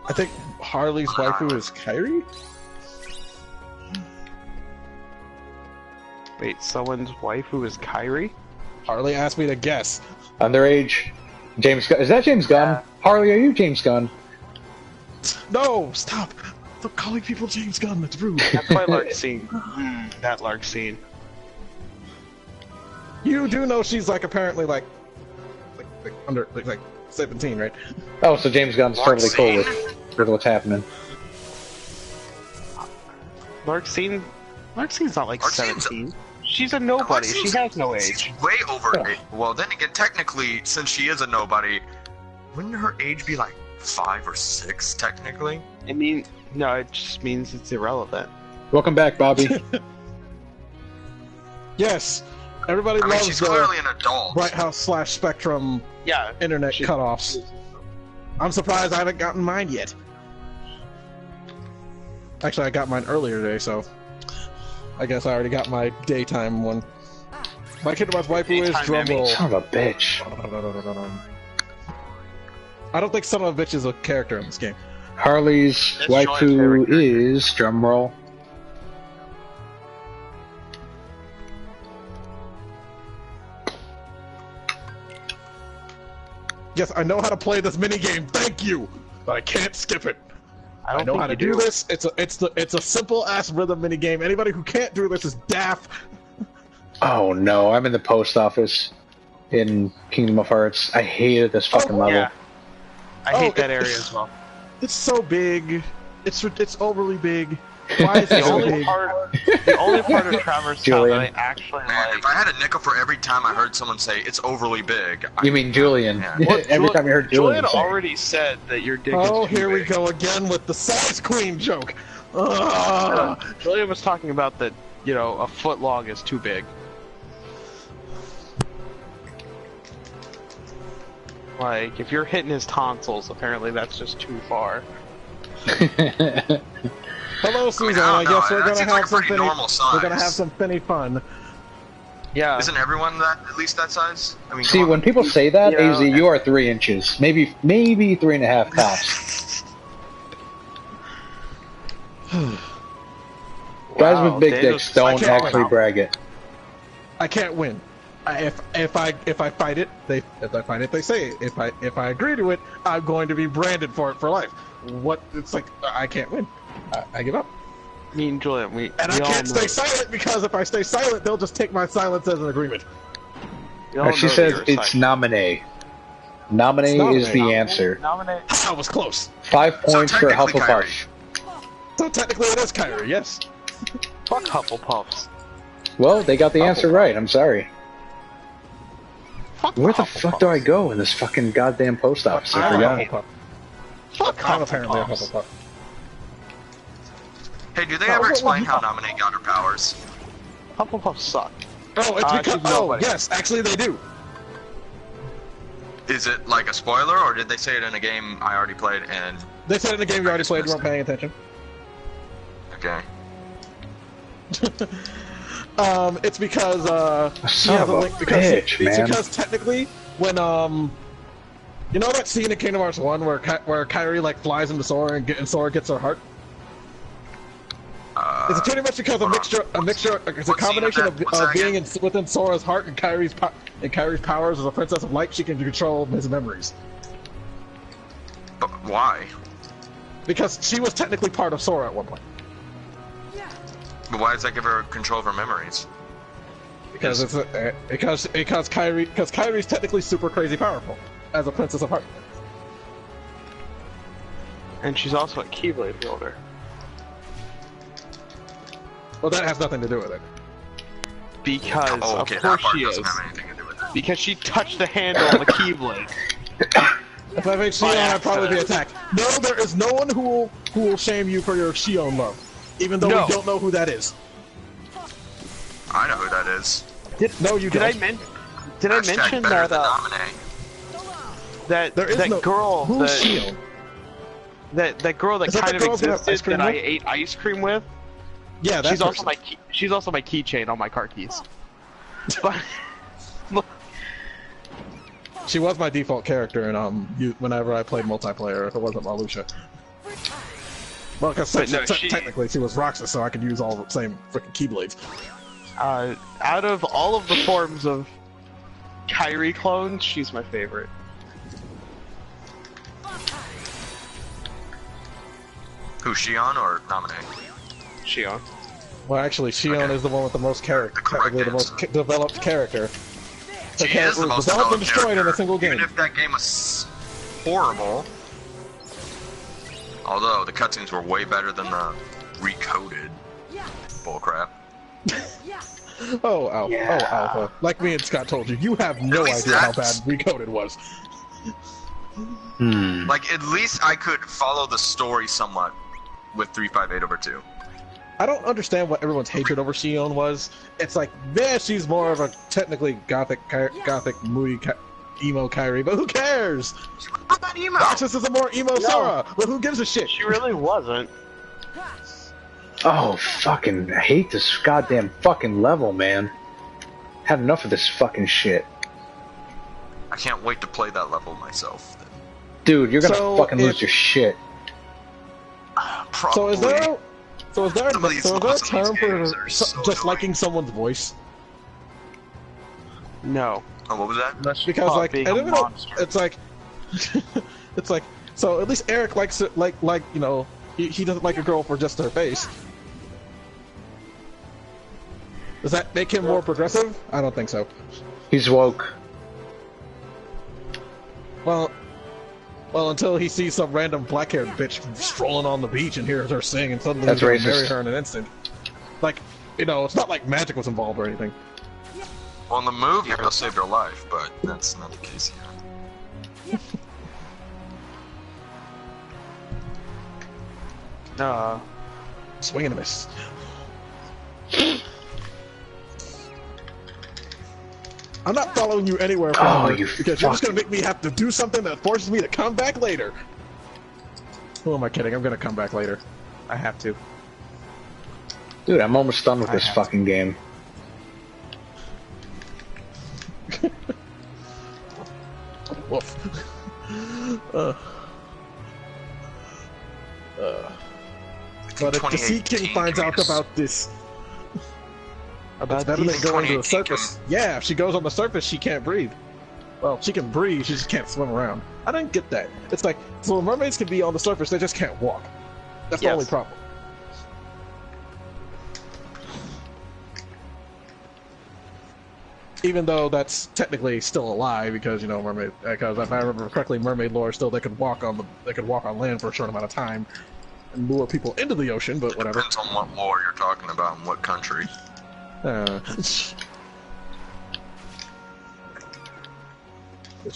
I think Harley's waifu is Kairi. Wait, someone's wife who is Kyrie? Harley asked me to guess. Underage. James Gunn. Is that James Gunn? Harley, are you James Gunn? No, stop! Stop calling people James Gunn. That's rude. That's my Lark scene. That Lark scene. You do know she's like apparently like under 17, right? Oh, so James Gunn's totally cool with what's happening. Lark scene's not like Lark Scene's- 17. She's a nobody. She has no age. She's way over it. Well, then again, technically, since she is a nobody, wouldn't her age be like 5 or 6, technically? I mean, no, it just means it's irrelevant. Welcome back, Bobby. Yes, everybody I mean, loves she's the clearly an adult. Bright House / Spectrum Yeah. internet cutoffs. I'm surprised I haven't gotten mine yet. Actually, I got mine earlier today, so I guess I already got my daytime one. My Kingdom Hearts waifu is Daytime drumroll. Son of a bitch. I don't think son of a bitch is a character in this game. Harley's That's waifu Joy's favorite is drumroll. Yes, I know how to play this minigame. Thank you, but I can't skip it. I I don't know think how to you do this. It's a simple ass rhythm minigame. Anybody who can't do this is daft. Oh no, I'm in the post office in Kingdom of Hearts. I hated this fucking level. Yeah. I hate that it- area as well. It's so big. It's overly big. Why is it The so only big? part of Traverse Town Julian. that I actually Man, like. if I had a nickel for every time I heard someone say it's overly big, You mean Julian? Yeah. Well, Every time you heard Julian say it. already said that your dick Oh, is too here we big. go again with the size queen joke. Ugh. Julian was talking about that, a foot long is too big. Like, if you're hitting his tonsils, apparently that's just too far. Hello, Susan. I I don't know, guess we're that gonna seems have like a some pretty finny. normal We're gonna size. have some finny fun. Yeah. isn't everyone that at least that size? I mean, See, come on. when people say that, Yeah. AZ, you are 3 inches. Maybe 3.5 tops. Guys Wow, with big Daniel's dicks don't can't actually win. brag it. I can't win. If I fight it, they say it. If I agree to it, I'm going to be branded for it for life. What? It's like I can't win. I give up. Me and Julian, we And I all can't know- stay silent because if I stay silent, they'll just take my silence as an agreement. we all She know says that you're it's a nominee. Nominee It's is the nominee. answer. Nominate. I was close. 5 points for technically, Hufflepuff. Kyrie. So technically, it is Kyrie. Yes. Fuck Hufflepuffs. Well, they got the answer right. I'm sorry. Fuck Where the fuck do I go in this fucking goddamn post office? I I'm a forgot. Hufflepuff. Fuck I'm apparently a Hufflepuffs. Hufflepuff. Hey, do they Oh, ever what- explain what- how Nominee got her powers? Hufflepuffs suck. Oh, it's because. she's Oh, nobody. yes. Actually, they do. Is it like a spoiler, or did they say it in a game I already played? And They said in the game you already played. You weren't paying attention. okay, It's because she Son has of a a link because bitch, it's man. because technically when you know that scene in Kingdom Hearts 1 where Kyrie like flies into Sora and Sora gets her heart? It's pretty much because it's a What scene combination of that? What's that being again? within Sora's heart and Kyrie's powers as a Princess of Light. She can control his memories but why? because she was technically part of Sora at one point. But why does that give her control of her memories? Because Kyrie's technically super crazy powerful as a Princess of Heart. And she's also a Keyblade wielder. Well, that has nothing to do with it. Because Oh, okay, of that course part she is. doesn't have anything to do with it. Because she touched the handle of the Keyblade. If I made Shion, I'd probably be attacked. No, there is no one who will shame you for your Shion love, even though No. we don't know who that is. I know who that is. No, you Did I don't. Hashtag mention better that than Nominee. There is that no girl Who's that, Shion? that girl that Is that kind the of girl that have ice existed cream that I with? ate ice cream with? Yeah, that's She's also my keychain on my car keys. But She was my default character, and whenever I played multiplayer, if it wasn't Malusha. Well, because But no, technically she was Roxas, so I could use all the same freaking Keyblades. Out of all of the forms of Kyrie clones, she's my favorite. Who, Shion or Naminé? Shion. Well, actually, Shion is the one with the most character, technically the most developed character. She is the most developed and developed destroyed character. in a single game. Even if that game was horrible. Although, the cutscenes were way better than the recoded bullcrap. Oh, Alpha. Like me and Scott told you, you have no At least idea how bad that's- Recoded was. Like, at least I could follow the story somewhat with 358/2. I don't understand what everyone's hatred over Shion was. It's like, yeah, she's more of a technically gothic, moody, emo Kyrie, but who cares? What about emo? Roxas is a more emo Sora, but who gives a shit? She really wasn't. Oh, fucking, I hate this goddamn fucking level, man. Had enough of this fucking shit. I can't wait to play that level myself. Dude, you're gonna So, fucking if- lose your shit. Probably. So is there a Some of these term games for are so just liking annoying. someone's voice? No. Oh, what was that? Because like, being I a don't know, monster. it's like, it's like, so at least Eric likes it, like you know, he doesn't like a girl for just her face. Does that make him more progressive? I don't think so. He's woke. Well, until he sees some random black-haired bitch strolling on the beach and hears her sing, and suddenly That's he's gonna racist. marry her in an instant. Like, you know, it's not like magic was involved or anything. Well, in the movie, Ariel saved her life, but that's not the case here. Swing and a miss. I'm not following you anywhere forever, you because you're just gonna make me have to do something that forces me to come back later. Who am I kidding? I'm gonna come back later. I have to. Dude, I'm almost done with I this have fucking game. Woof. But if the Sea King 2018 finds out games. about this, About it's better than these going to the 2018 surface. Yeah, if she goes on the surface, she can't breathe. Well, she can breathe, she just can't swim around. I didn't get that. It's like, so mermaids can be on the surface, they just can't walk. That's the Yes. only problem. Even though that's technically still a lie, because you know, mermaid. Because if I remember correctly, mermaid lore still they could walk on land for a short amount of time and lure people into the ocean. But whatever. Depends on what lore you're talking about and what country. Let's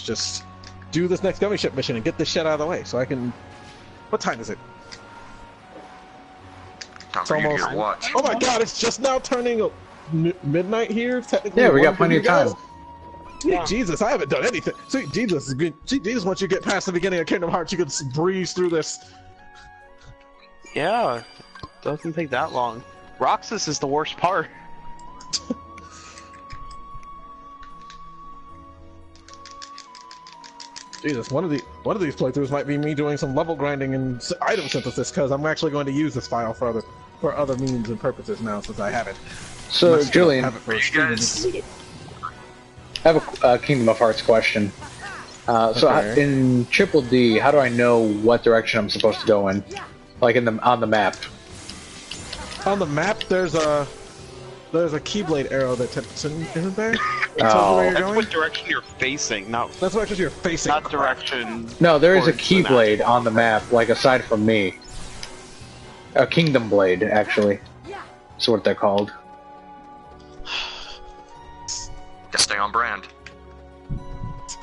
just do this next gummy ship mission and get this shit out of the way, so I can. What time is it? Time for you to almost- get a watch. Oh my god! It's just now turning midnight here. Technically, Yeah, we got 1 plenty for of you guys. time. Sweet Jesus, I haven't done anything. Sweet Jesus, sweet Jesus, once you get past the beginning of Kingdom Hearts, you can breeze through this. Yeah. Doesn't take that long. Roxas is the worst part. Jesus, one of these playthroughs might be me doing some level grinding and item synthesis, because I'm actually going to use this file for other means and purposes now, since I have it. So, Unless you don't Julian, have it for You streaming, guys- you can read it. I have a Kingdom of Hearts question. Okay. In Triple D, how do I know what direction I'm supposed to go in? Like on the map. On the map, there's a Keyblade arrow that isn't there? That tells you Oh. where you're That's going? what direction you're facing, not That's what actually you're facing. direction. No, there is a towards the map. Keyblade on the map, like aside from me. A Kingdom Blade, actually. That's what they're called. Gotta stay on brand.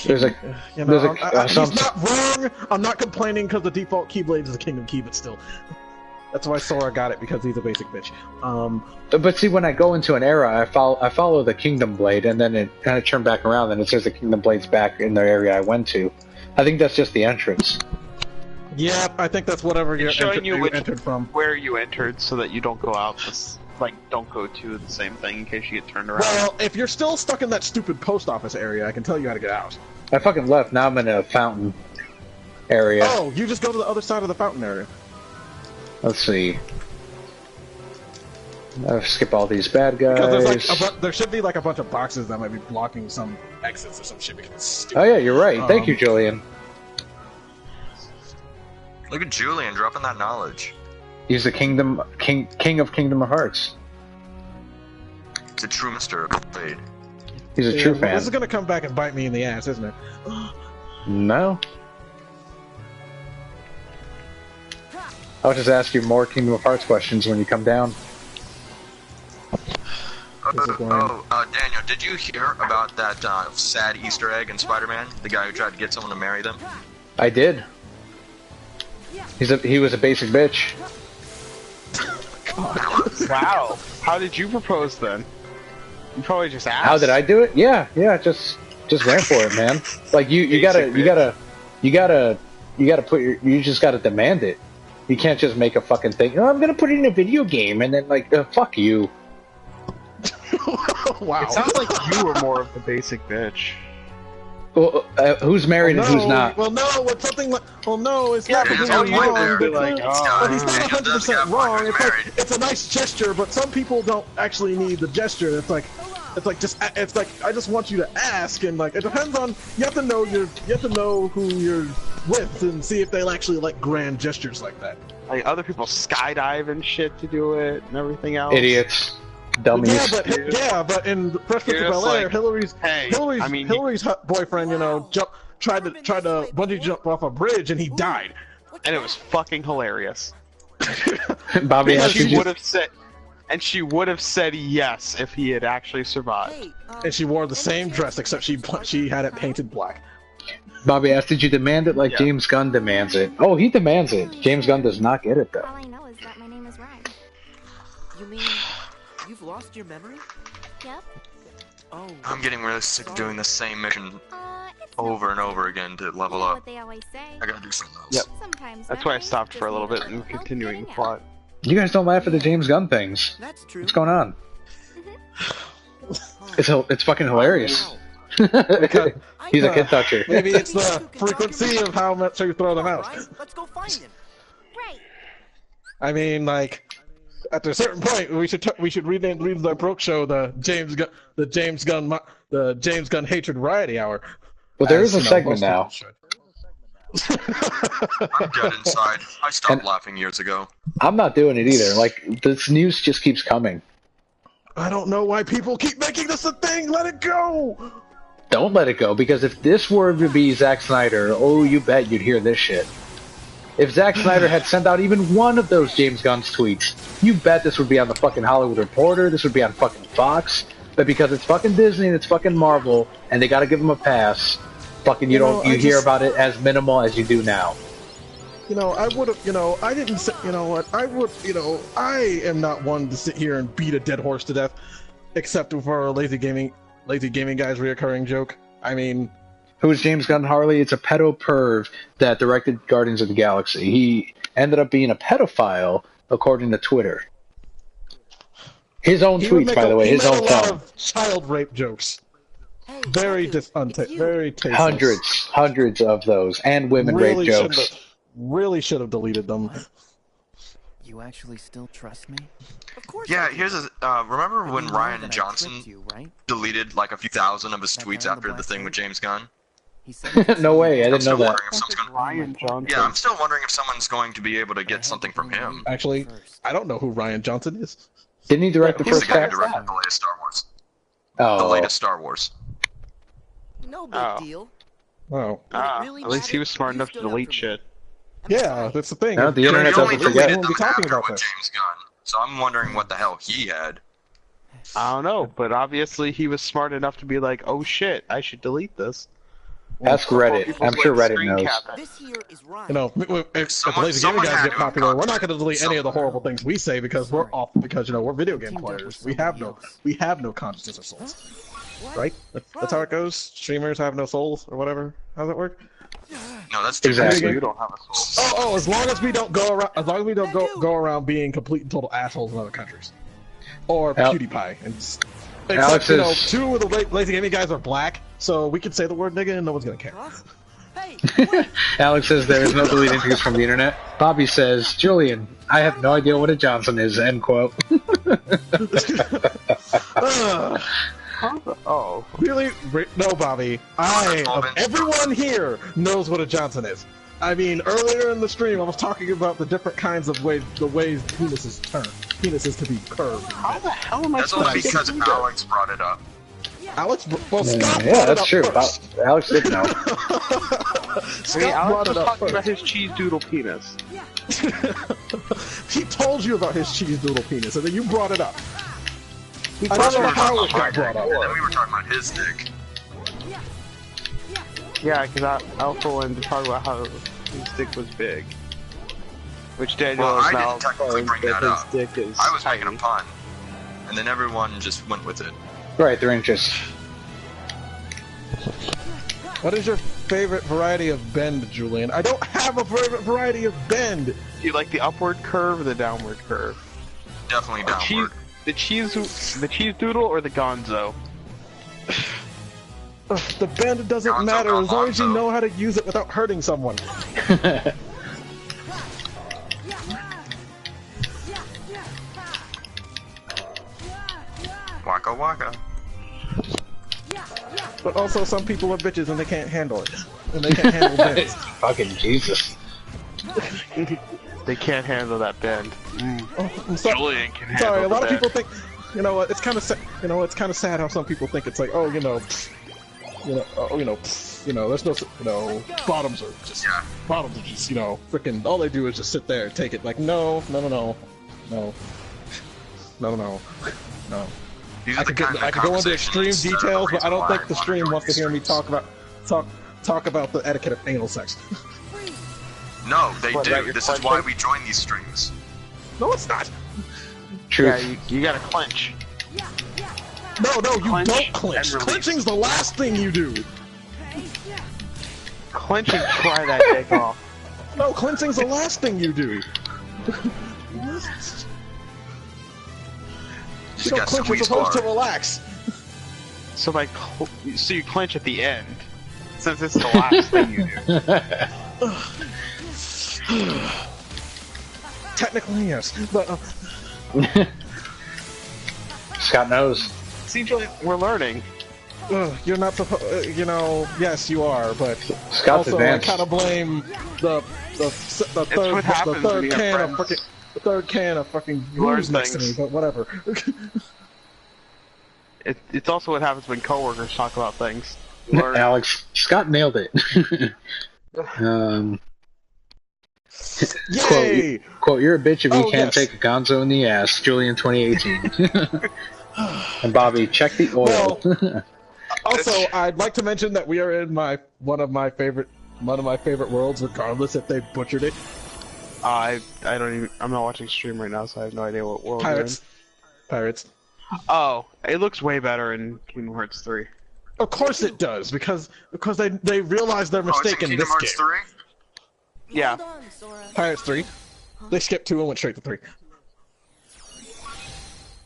There's a You there's know, a he's some, not wrong. I'm not complaining because the default Keyblade is the Kingdom Key, but still. That's why Sora got it, because he's a basic bitch. but see, when I go into an era, I follow the Kingdom Blade, and then it kind of turned back around, and it says the Kingdom Blade's back in the area I went to. I think that's just the entrance. Yeah, I think that's whatever It's showing you which- entered from. Where you entered, so that you don't go out. Don't go to the same thing in case you get turned around. Well, if you're still stuck in that stupid post office area, I can tell you how to get out. I fucking left. Now I'm in a fountain area. Oh, you just go to the other side of the fountain area. Let's see. Skip all these bad Because guys. there's like there should be like a bunch of boxes that might be blocking some exits or some shit. Because it's stupid. Oh yeah, you're right. Thank you, Julian. Look at Julian dropping that knowledge. He's the king of Kingdom of Hearts. It's a true Mr. Blade. He's a true fan. This is gonna come back and bite me in the ass, isn't it? No. I'll just ask you more Kingdom of Hearts questions when you come down. Daniel, did you hear about that sad Easter egg in Spider-Man? The guy who tried to get someone to marry them? I did. He was a basic bitch. Wow. How did you propose then? You probably just asked. How did I do it? Yeah, just ran for it, man. Like you gotta just gotta demand it. You can't just make a fucking thing. Oh, I'm gonna put it in a video game and then like fuck you. Wow. It sounds like you were more of the basic bitch. Well, who's married and who's not? Well, no, with something like, well, no, it's not there's completely no point wrong. there. Because, Like, but he's not Daniel does 100% get wrong. fucking It's like married. it's a nice gesture, but some people don't actually need the gesture. It's like I just want you to ask, and like it depends on you have to know who you're with and see if they'll actually like grand gestures like that. Like other people skydive and shit to do it and everything else. Idiots, dummies. But in Fresh Prince of You're just Bel-Air, like, Hillary's hey, Hillary's boyfriend, tried to bungee jump off a bridge and he died. and it was fucking hilarious. Bobby And asked she you. would have said yes if he had actually survived. Hey, And she wore the same dress except she had it painted black. Bobby asked, did you demand it like Yeah. James Gunn demands it? Oh, he demands it. James Gunn does not get it though. All I know is that my name is Ryan. you mean you've lost your memory? Yep. Oh. I'm getting really sick of doing the same mission It's over and no over big deal. again to You level know up. what they always say. I gotta do something else. Yep. Sometimes That's why I memory stopped for a just little bit needs and help continuing getting out. plot. You guys don't laugh at the James Gunn things. That's true. What's going on? It's fucking hilarious. Wow. He's a kid toucher. Maybe it's the frequency of how much you throw them out. Right? Let's go find him. Right. I mean, like, at a certain point, we should rename the broke show the James Gunn hatred variety hour. Well, there is As, a you know, segment most now. people should. I'm dead inside. I stopped laughing years ago. I'm not doing it either. Like, this news just keeps coming. I don't know why people keep making this a thing. Let it go. Don't let it go, because if this were to be Zack Snyder, oh, you bet you'd hear this shit. If Zack Snyder had sent out even one of those James Gunn's tweets, you bet this would be on the fucking Hollywood Reporter, this would be on fucking Fox, but because it's fucking Disney and it's fucking Marvel, and they gotta give them a pass, fucking you hear about it as minimal as you do now. I would have, I didn't say, I am not one to sit here and beat a dead horse to death, except for a Lazy Gaming Guys reoccurring joke. I mean, Who's James Gunn, Harley? It's a pedo perv that directed Guardians of the Galaxy. He ended up being a pedophile, according to Twitter. His own tweets, by the way, his own a lot film. of child rape jokes. Hey, Very Matthew, it's you. very tasteless. Hundreds of those, and women rape jokes. Really should have deleted them. You actually still trust me? Of course. Yeah, I do. here's a. Remember when You know Ryan that I Johnson tricked you, right? deleted like a few thousand of his That tweets guy in the after the black thing coat? with James Gunn? He said he could No see way, you. I I'm didn't know still that. wondering if someone's gonna. Ryan Johnson. Yeah, I'm still wondering if someone's going to be able to I get had something to from bring you him. in Actually, first. I don't know who Ryan Johnson is. Didn't he direct the He's the first guy who half? directed the latest Star Wars. The Oh, latest Star Wars. No big Oh. deal. Oh, Really At least he was mattered? smart You enough to stood up delete for me. shit. I'm yeah, sorry. that's the thing. No, the Yeah, internet he only doesn't forget. deleted We'll them be talking after about with this. James Gunn. So I'm wondering what the hell he had. I don't know, but obviously he was smart enough to be like, oh shit, I should delete this. Ask Reddit. I'm sure Reddit knows. This here is Ryan. If the Lazy Gaming Guys get popular, we're not going to delete any of the horrible things we say because we're we're video game players. We have no consciousness or souls, right? That's how it goes. Streamers have no souls or whatever. How's that work? No, that's different. Exactly. You don't have a soul. Oh, as long as we don't go around being complete and total assholes in other countries, or Al- PewDiePie. And Alex except, is- two of the Lazy Gaming Guys are black, so we can say the word nigga and no one's gonna care. Huh? Hey, wait. Alex says there is no deleting things from the internet. Bobby says, Julian, I have no idea what a Johnson is, end quote. Oh. Really? No, Bobby. Everyone here knows what a Johnson is. I mean, earlier in the stream, I was talking about the different kinds of ways, penises turn. Penises can be curved. How the hell am I That's only supposed to because do that? Alex brought it up. Alex, well, Scott Yeah, brought that's it true. up first. Alex did know. Scott Alex brought was it up talking about first. his cheese doodle penis. He told you about his cheese doodle penis, and then you brought it up. I First don't we know were how talking it about my got dick, brought up. and then we were talking about his dick. Yeah, because Alpha wanted to talk about how his dick was big. Which Daniel Well, is I now didn't technically claimed bring that his up. dick is I was tiny. making a pun. And then everyone just went with it. Right, 3 inches. What is your favorite variety of bend, Julian? I don't have a favorite variety of bend. Do you like the upward curve or the downward curve? Definitely The cheese, downward. the cheese doodle or the gonzo? The bend doesn't Gonzo, matter as long as you gonzo. know how to use it without hurting someone. Waka waka. But also, some people are bitches and they can't handle it. And they can't handle bends. Fucking Jesus. They can't handle that bend. Oh, I'm sorry. Julian can handle Sorry, a lot the of bend. people think, you know what? It's kind of it's kind of sad how some people think it's like, oh, there's no, bottoms are just, freaking, all they do is just sit there and take it. Like, no. These I are the could kind of go into extreme conversations that are details, the but I don't reason think why the I stream wanna wants to join hear me these talk about the etiquette of anal sex. streams. No, they What, do. about your This is clenching? why we join these streams. No, it's not. Truth. Yeah, you gotta clench. No, you Clench don't clench. and release. Clenching's the last thing you do. Clench and pry that dick off. No, clenching's the last thing you do. You don't got clench, you're squeeze supposed to bar. relax. So so you clench at the end, since it's the last thing you do. Technically, yes, but Scott knows. See, Julian, we're learning. you're not supposed. Yes, you are, but Scott's also I advanced. kind of blame the happens when you have can of friends. fucking the third can of fucking You learn booze next to me. things. But whatever. It's also what happens when coworkers talk about things. You learn. Alex, Scott nailed it. Yay! Quote, you're a bitch if you Oh, can't yes. take a gonzo in the ass, Julian 2018. And Bobby, check the oil. Also, I'd like to mention that we are in one of my favorite worlds, regardless if they butchered it. I don't even. I'm not watching stream right now, so I have no idea what world Pirates. you're in. Oh, it looks way better in Kingdom Hearts 3. Of course it does, because they realized their Oh, it's in mistake in Kingdom this Hearts game. 3? Yeah. Pirates 3. They skipped 2 and went straight to 3.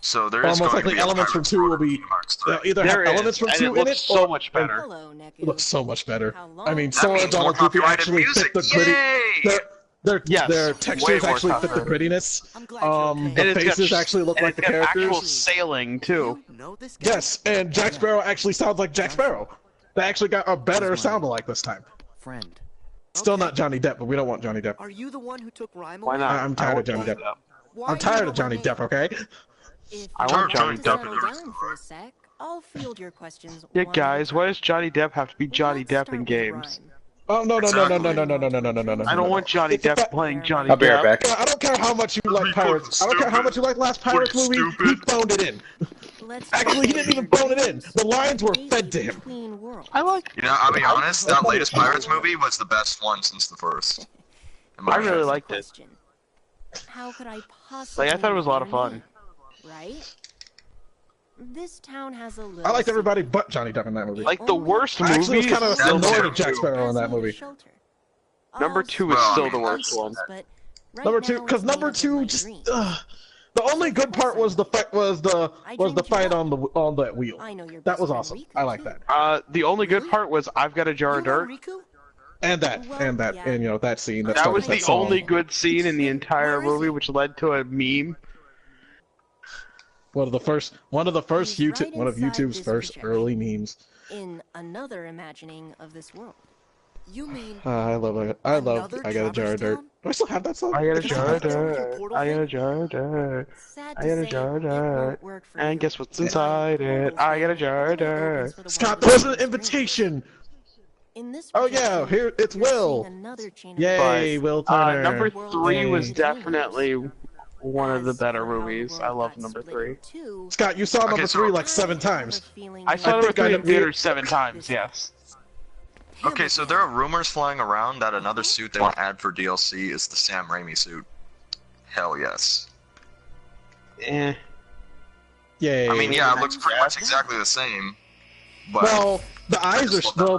So there is Almost going likely to be a elements from Pirates 2 will mode in be Kingdom Hearts 3. either have There is, elements from and 2 it in looks it, so or much better. Hello, Neku. it looks so much better. How long? I mean, That Sora means Donald more Goofy copyrighted actually music. fit the gritty. Yay! Yes, Their way textures more actually fit the tougher. grittiness. I'm glad you're okay. The And it's got faces actually look and like the it's got characters. actual sailing too. You know this guy? Yes, and Jack Sparrow actually sounds like Jack Sparrow. They actually got a better sound alike this time. Friend. Still Okay. not Johnny Depp, but we don't want Johnny Depp. Are you the one who took Rhyme Why away? not? I'm tired I of Johnny want Depp. Why I'm tired you of Johnny don't Depp, okay? If I you want Johnny to Depp. settle down for a sec, I'll field your questions. Yeah, one guys, at a why time. does Johnny Depp have to be Johnny Let's Depp start in with games? Rhyme. Oh, no. I don't want Johnny It's the Depp fact- playing Johnny I'll be Depp. right back. I don't care how much you like Pirates. I don't care how much you like last Pirates movie. He Stupid. phoned it in. Let's Actually, he didn't even phone it in. The lines were fed to him. Between worlds. I like. You know, I'll be honest, that latest Pirates movie was the best one since the first. In my I really opinion. liked it. Question. How could I possibly? Like, I thought it was a lot of learn fun. you, right? This town has a little. I liked everybody but Johnny Depp in that movie. Like the worst I actually was movie. kind of is still annoyed number at Jack two. Sparrow in that movie. Number 2 is Well, still I the mean, worst one. Number 2, because number 2 just the only good part was the fight on that wheel. That was awesome. I like that. The only good part was I've got a jar of dirt. And that scene. That was the song. only good scene in the entire movie, which led to a meme. One of the first He's right one of inside YouTube's this first projection. early memes. In another imagining of this world. You mean I love it. I love another I Got a Jar of Dirt. Traverse Do I still have that song? I got a think jar have of that song. dirt. I got a jar of dirt. Sad I to got a say, jar of it dirt. won't work for And you. guess what's inside it? Portals I got a will jar of open dirt. for the Scott, world there's to an experience. invitation. In this Oh yeah, projection, here it's you're Will. seeing another chain of Yay, events. Will Turner. Number 3 was Yay. definitely one of the As better for how the movies. world I love got number split 3. in two, Scott, you saw Okay, number so- 3 like I 7 have a times. feeling I you're saw number think I 3 know- in theaters 7 times, yes. Okay, so there are rumors flying around that another suit they want to add for DLC is the Sam Raimi suit. Hell yes. Eh. Yay. I mean, yeah, it looks pretty much exactly the same. But Well, the eyes are still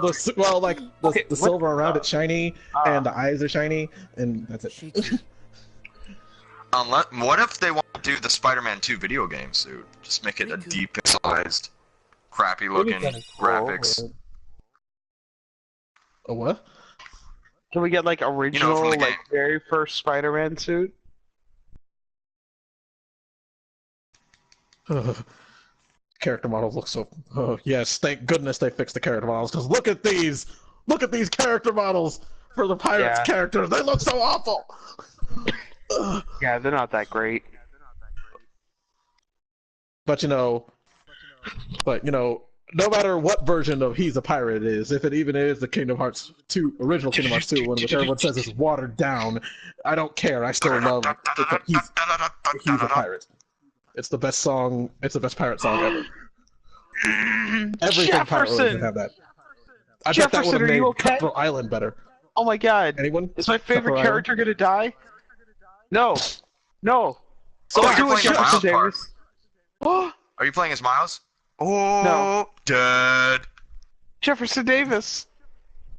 like the Okay, silver around it shiny, Uh, and the eyes are shiny, and that's it. Shiki, what if they want to do the Spider-Man 2 video game suit? Just make it a depixelized, crappy looking graphics. A what? Can we get like original, from the like game. very first Spider-Man suit? Character models look so. Oh yes, thank goodness they fixed the character models. Because look at these character models for the pirates Yeah. characters. They look so awful. Ugh. Yeah, they're not that great. But you know, no matter what version of He's a Pirate it is, if it even is the Kingdom Hearts 2 original Kingdom Hearts 2 one, which everyone says is watered down, I don't care. I still love that he's a pirate. It's the best song. It's the best pirate song ever. Everything pirate Jefferson! would have that. I bet that Jefferson, would have are made you okay? Cutthroat Island better. Oh my god. Anyone? Is my favorite Cutthroat character gonna die? No. No. Oh, Don't you're do it, playing Jefferson Miles part. Davis. Oh, Are you playing as Miles? Oh, No. dead. Jefferson Davis.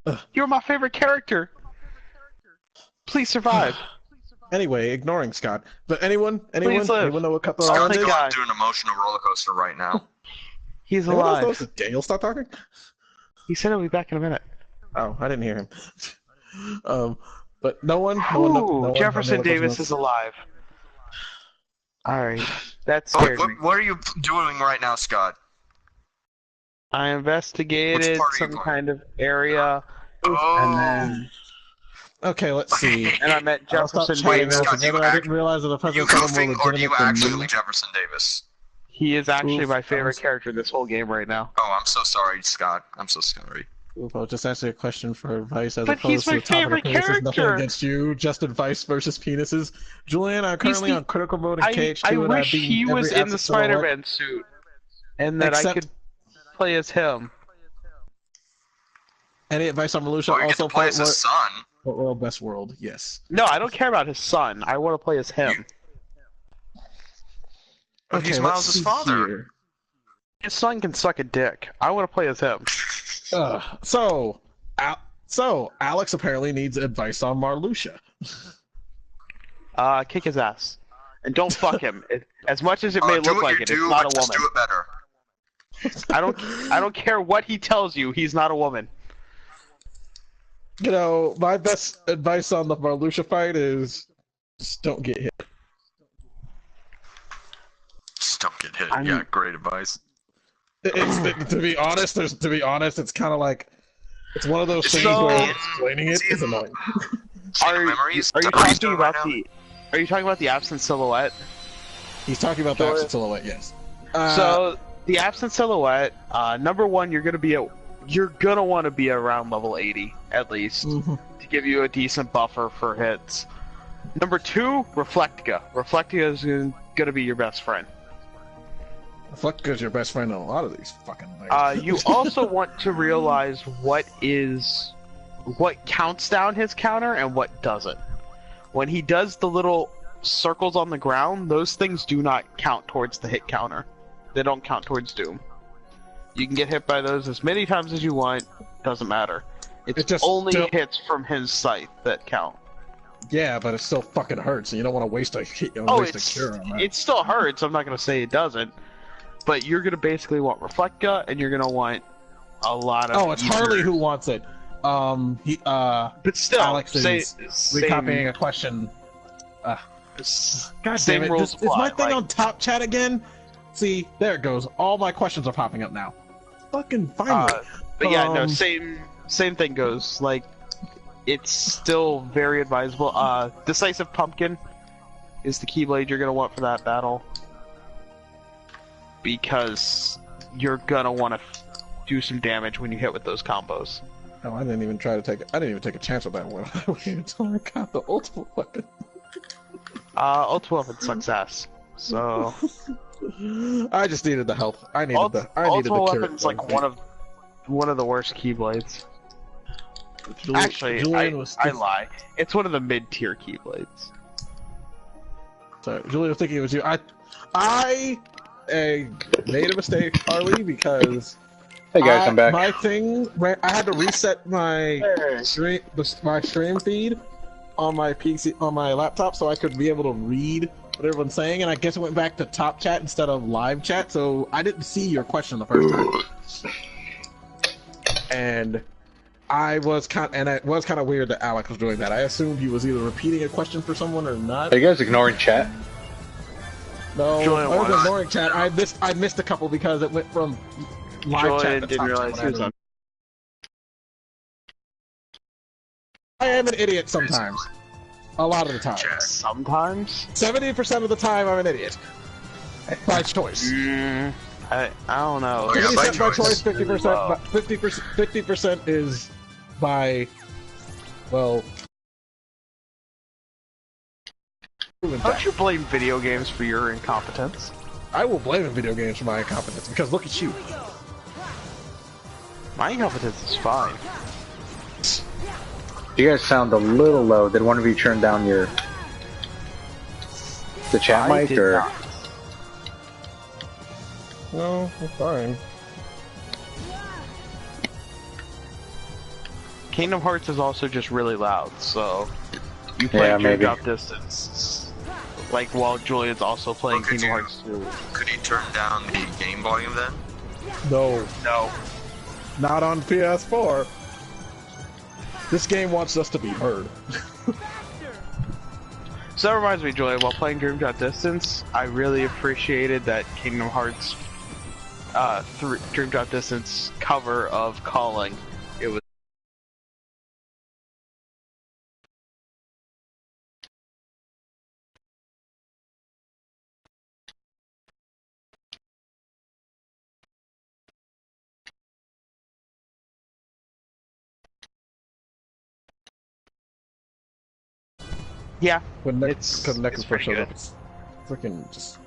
Ugh. You're my favorite character. Please survive. Anyway, ignoring Scott. But anyone live. know what Cutthroat Oh, Island thank is? God. Going through an emotional roller coaster right now. He's Anyone else alive. knows that Daniel stop talking? He said he'll be back in a minute. Oh, I didn't hear him. But no one Ooh, Jefferson knows Davis is alive. Alright. That Oh, scared me. what are you doing right now, Scott? I investigated part are you some playing? kind of area, Oh, and then Okay, let's see. and I met I'll stop Jefferson chatting Davis. now, Scott, because you I didn't realize that the you president was more goofing or do you legitimate than actually me. Jefferson Davis? He is actually Oof, my I favorite was- character this whole game right now. Oh, I'm so sorry, Scott. I'm so sorry. Oof, I'll just answer a question for advice as But opposed he's to my the topic favorite of penises. Nothing character! against you, just advice versus penises. Julian, I'm He's currently the- on critical mode in I KH2 and wish I've beaten he was every in the absent silhouette. Spider-Man suit, and that I Except- could play as him. Any advice on Malusha? Oh, you get Also to play as his son. World Best World, yes. No, I don't care about his son. I want to play as him. But he's let's Miles' see father. here. His son can suck a dick. I want to play as him. So Alex apparently needs advice on Marluxia. Kick his ass, and don't fuck him. As much as it may Do look what like you it, do, it's not but a just woman. do it better. I don't care what he tells you. He's not a woman. You know, my best advice on the Marluxia fight is just don't get hit. Just don't get hit. I'm- Yeah, great advice. To be honest, it's kind of like it's one of those things So- where explaining it is annoying. See the memories Are you that he's talking doing about right now? the? Are you talking about the absent silhouette? He's talking about the So- absent silhouette, yes. So the absent silhouette, number one, you're gonna want to be around level 80 at least Mhm. to give you a decent buffer for hits. Number two, Reflectica. Reflectica is gonna be your best friend. Reflectica's your best friend in a lot of these fucking things. You also want to realize what counts down his counter and what doesn't. When he does the little circles on the ground, those things do not count towards the hit counter. They don't count towards Doom. You can get hit by those as many times as you want, doesn't matter. It's It just only still- hits from his scythe that count. Yeah, but it still fucking hurts, and you don't want to waste a cure on that. It still hurts, I'm not going to say it doesn't. But you're going to basically want Reflectica, and you're going to want a lot of... Oh, it's either- Harley who wants it. But still, Alex is recopying a question. God damn same it! rules Is my apply, thing like- on top chat again? See, there it goes. All my questions are popping up now. Fucking finally. But yeah, no, same thing goes. Like, it's still very advisable. Decisive Pumpkin is the Keyblade you're gonna want for that battle, because you're gonna want to do some damage when you hit with those combos. Oh, I didn't even take a chance with that one. I waited until I got the ultimate weapon. Ultimate weapon sucks ass. So I just needed the health. I needed the ultimate carrot. weapon's like one of the worst Keyblades. Actually, I lie. It's one of the mid-tier Keyblades. Sorry, Julian was thinking it was you. I made a mistake, Harley, because Hey guys, I'm back. my thing, I had to reset my stream feed on my PC, on my laptop, so I could be able to read what everyone's saying, and I guess it went back to top chat instead of live chat, so I didn't see your question the first time. And it was kind of weird that Alex was doing that. I assumed he was either repeating a question for someone or not. Are you guys ignoring chat? No, Julian I was was. ignoring chat. I missed a couple because it went from live chat to Didn't top realize chat. he was on. I am an idiot sometimes. A lot of the time. Sometimes. 70% of the time, I'm an idiot. By choice. I don't know. Oh, yeah, by 50% by choice. choice, 50% is by, well... Don't you blame video games for your incompetence? I will blame video games for my incompetence, because look at you. My incompetence is fine. You guys sound a little low. Did one of you turn down the chat I mic, did or? not. No, I'm fine. Kingdom Hearts is also just really loud, so you play maybe. Drop Distance, like while Julian's also playing Well, Kingdom Hearts 2. Could you turn down the game volume then? No, No. not on PS4. This game wants us to be heard. So that reminds me, Julian, while playing Dream Drop Distance, I really appreciated that Kingdom Hearts Dream Drop Distance cover of Calling. It was yeah. When It's Necro's pretty shows good. up, it's freaking just...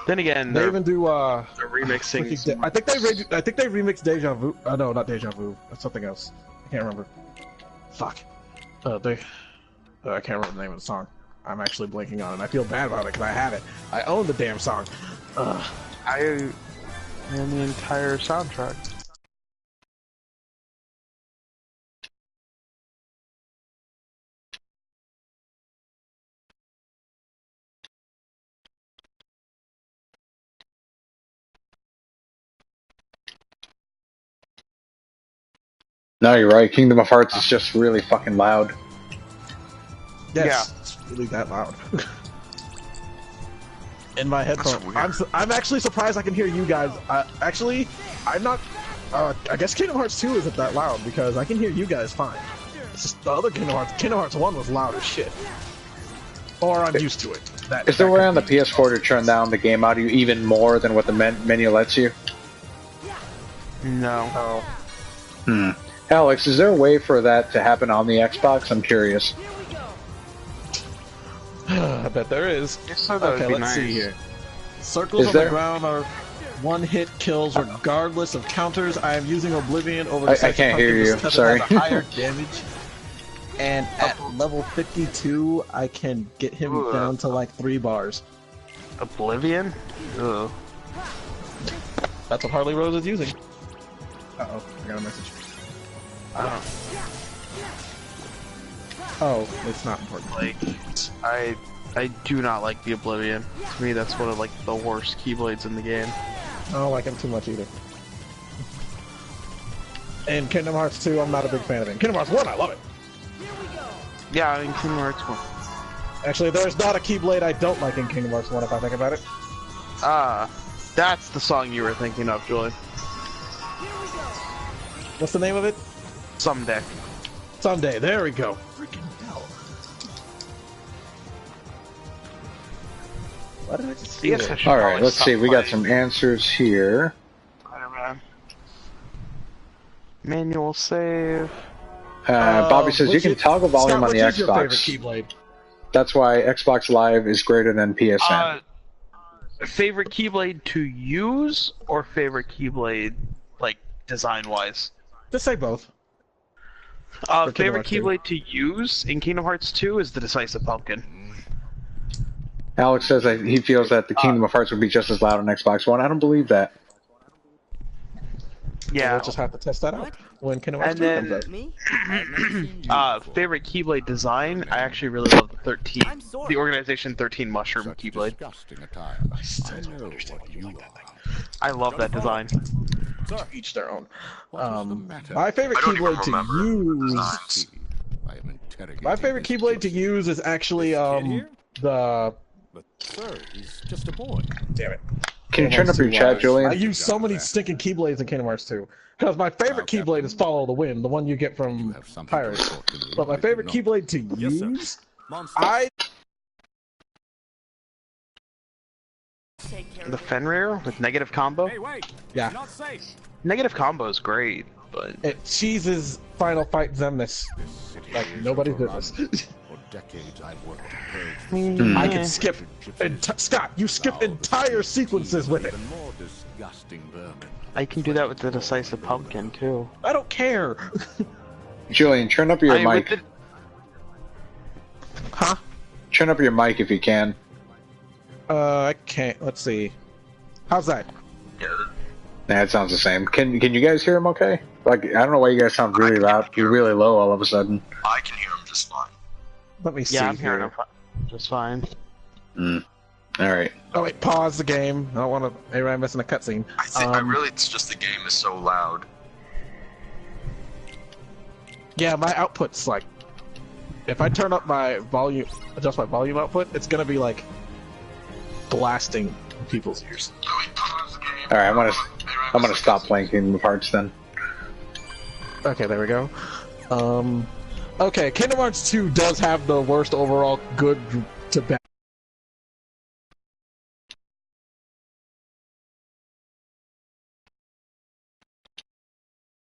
Then again, They they're even do, they're remixing. I think they remixed Deja Vu. No, not Deja Vu. That's something else. I can't remember. Fuck. I can't remember the name of the song. I'm actually blanking on it. I feel bad about it because I have it. I own the damn song. I own the entire soundtrack. No, you're right. Kingdom of Hearts is just really fucking loud. Yes, it's really that loud. In my headphones. I'm actually surprised I can hear you guys. Actually, I'm not. I guess Kingdom Hearts 2 isn't that loud because I can hear you guys fine. It's just the other Kingdom Hearts 1 was loud as shit. Or I'm used to it. Is there a way on the PS4 to turn down the game audio even more than what the menu lets you? No. Alex, is there a way for that to happen on the Xbox? I'm curious. I bet there is. Okay, let's see here. Circles Is on there? the ground are one-hit kills regardless of counters. I am using Oblivion over the I can't hear you, because sorry. it has a higher damage. And at level 52, I can get him down to like 3 bars. Oblivion? Ugh. That's what Harley Rose is using. Uh-oh, I got a message. Oh, it's not important. Like, I do not like the Oblivion. To me, that's one of like the worst Keyblades in the game. I don't like him too much either. And Kingdom Hearts 2, I'm not a big fan of it. Kingdom Hearts 1, I love it. Yeah, I mean Kingdom Hearts 1. Actually, there's not a Keyblade I don't like in Kingdom Hearts 1 if I think about it. That's the song you were thinking of, Julian. What's the name of it? Someday. Someday, there we go. Freaking hell. Why did I just see Yes, I it? should All right, probably let's stop see. We got playing some answers here. Spider-Man. Manual save. Bobby says you can toggle volume on the Scott, which is your favorite Xbox. Keyblade? That's why Xbox Live is greater than PSN. Favorite Keyblade to use or favorite Keyblade, like, design-wise? Just say both. Favorite Keyblade to use in Kingdom Hearts 2 is the Decisive Pumpkin. Alex says that he feels that the Kingdom of Hearts would be just as loud on Xbox One. I don't believe that. Yeah. We'll just have to test that out when Kingdom Hearts 2 comes out. Favorite Keyblade design, I actually really love the 13, the Organization 13 Mushroom Keyblade. I still don't understand why you like that thing. I love that design. Each their own. My favorite Keyblade to use. My favorite Keyblade to use is actually the. But sir, he's just a boy. Damn it. Can you turn up your chat, Julian? I use so many stinking Keyblades in Kingdom Hearts 2. Because my favorite Keyblade is Follow the Wind, the one you get from Pirates. But my favorite Keyblade to use, The Fenrir with negative combo? Yeah. Negative combo is great, but It cheeses Final Fight Zemnis. Like nobody's business. I can skip. Scott, you skip entire sequences with it. I can do that with the Decisive Pumpkin too. I don't care. Julian, turn up your mic. Huh? Turn up your mic if you can. I can't. Let's see. How's that? Nah, it sounds the same. Can you guys hear him okay? Like, I don't know why you guys sound really loud. You're really low all of a sudden. I can hear him just fine. Let me see. Yeah, I'm hearing here. him just fine. Alright. Oh wait, pause the game. I don't want to. Maybe I'm missing a cutscene. I think it's just the game is so loud. Yeah, my output's like. If I turn up my volume, adjust my volume output, it's gonna be like blasting people's ears. Alright, I'm gonna stop playing Kingdom Hearts then. Okay, there we go. Okay, Kingdom Hearts 2 does have the worst overall good to bad.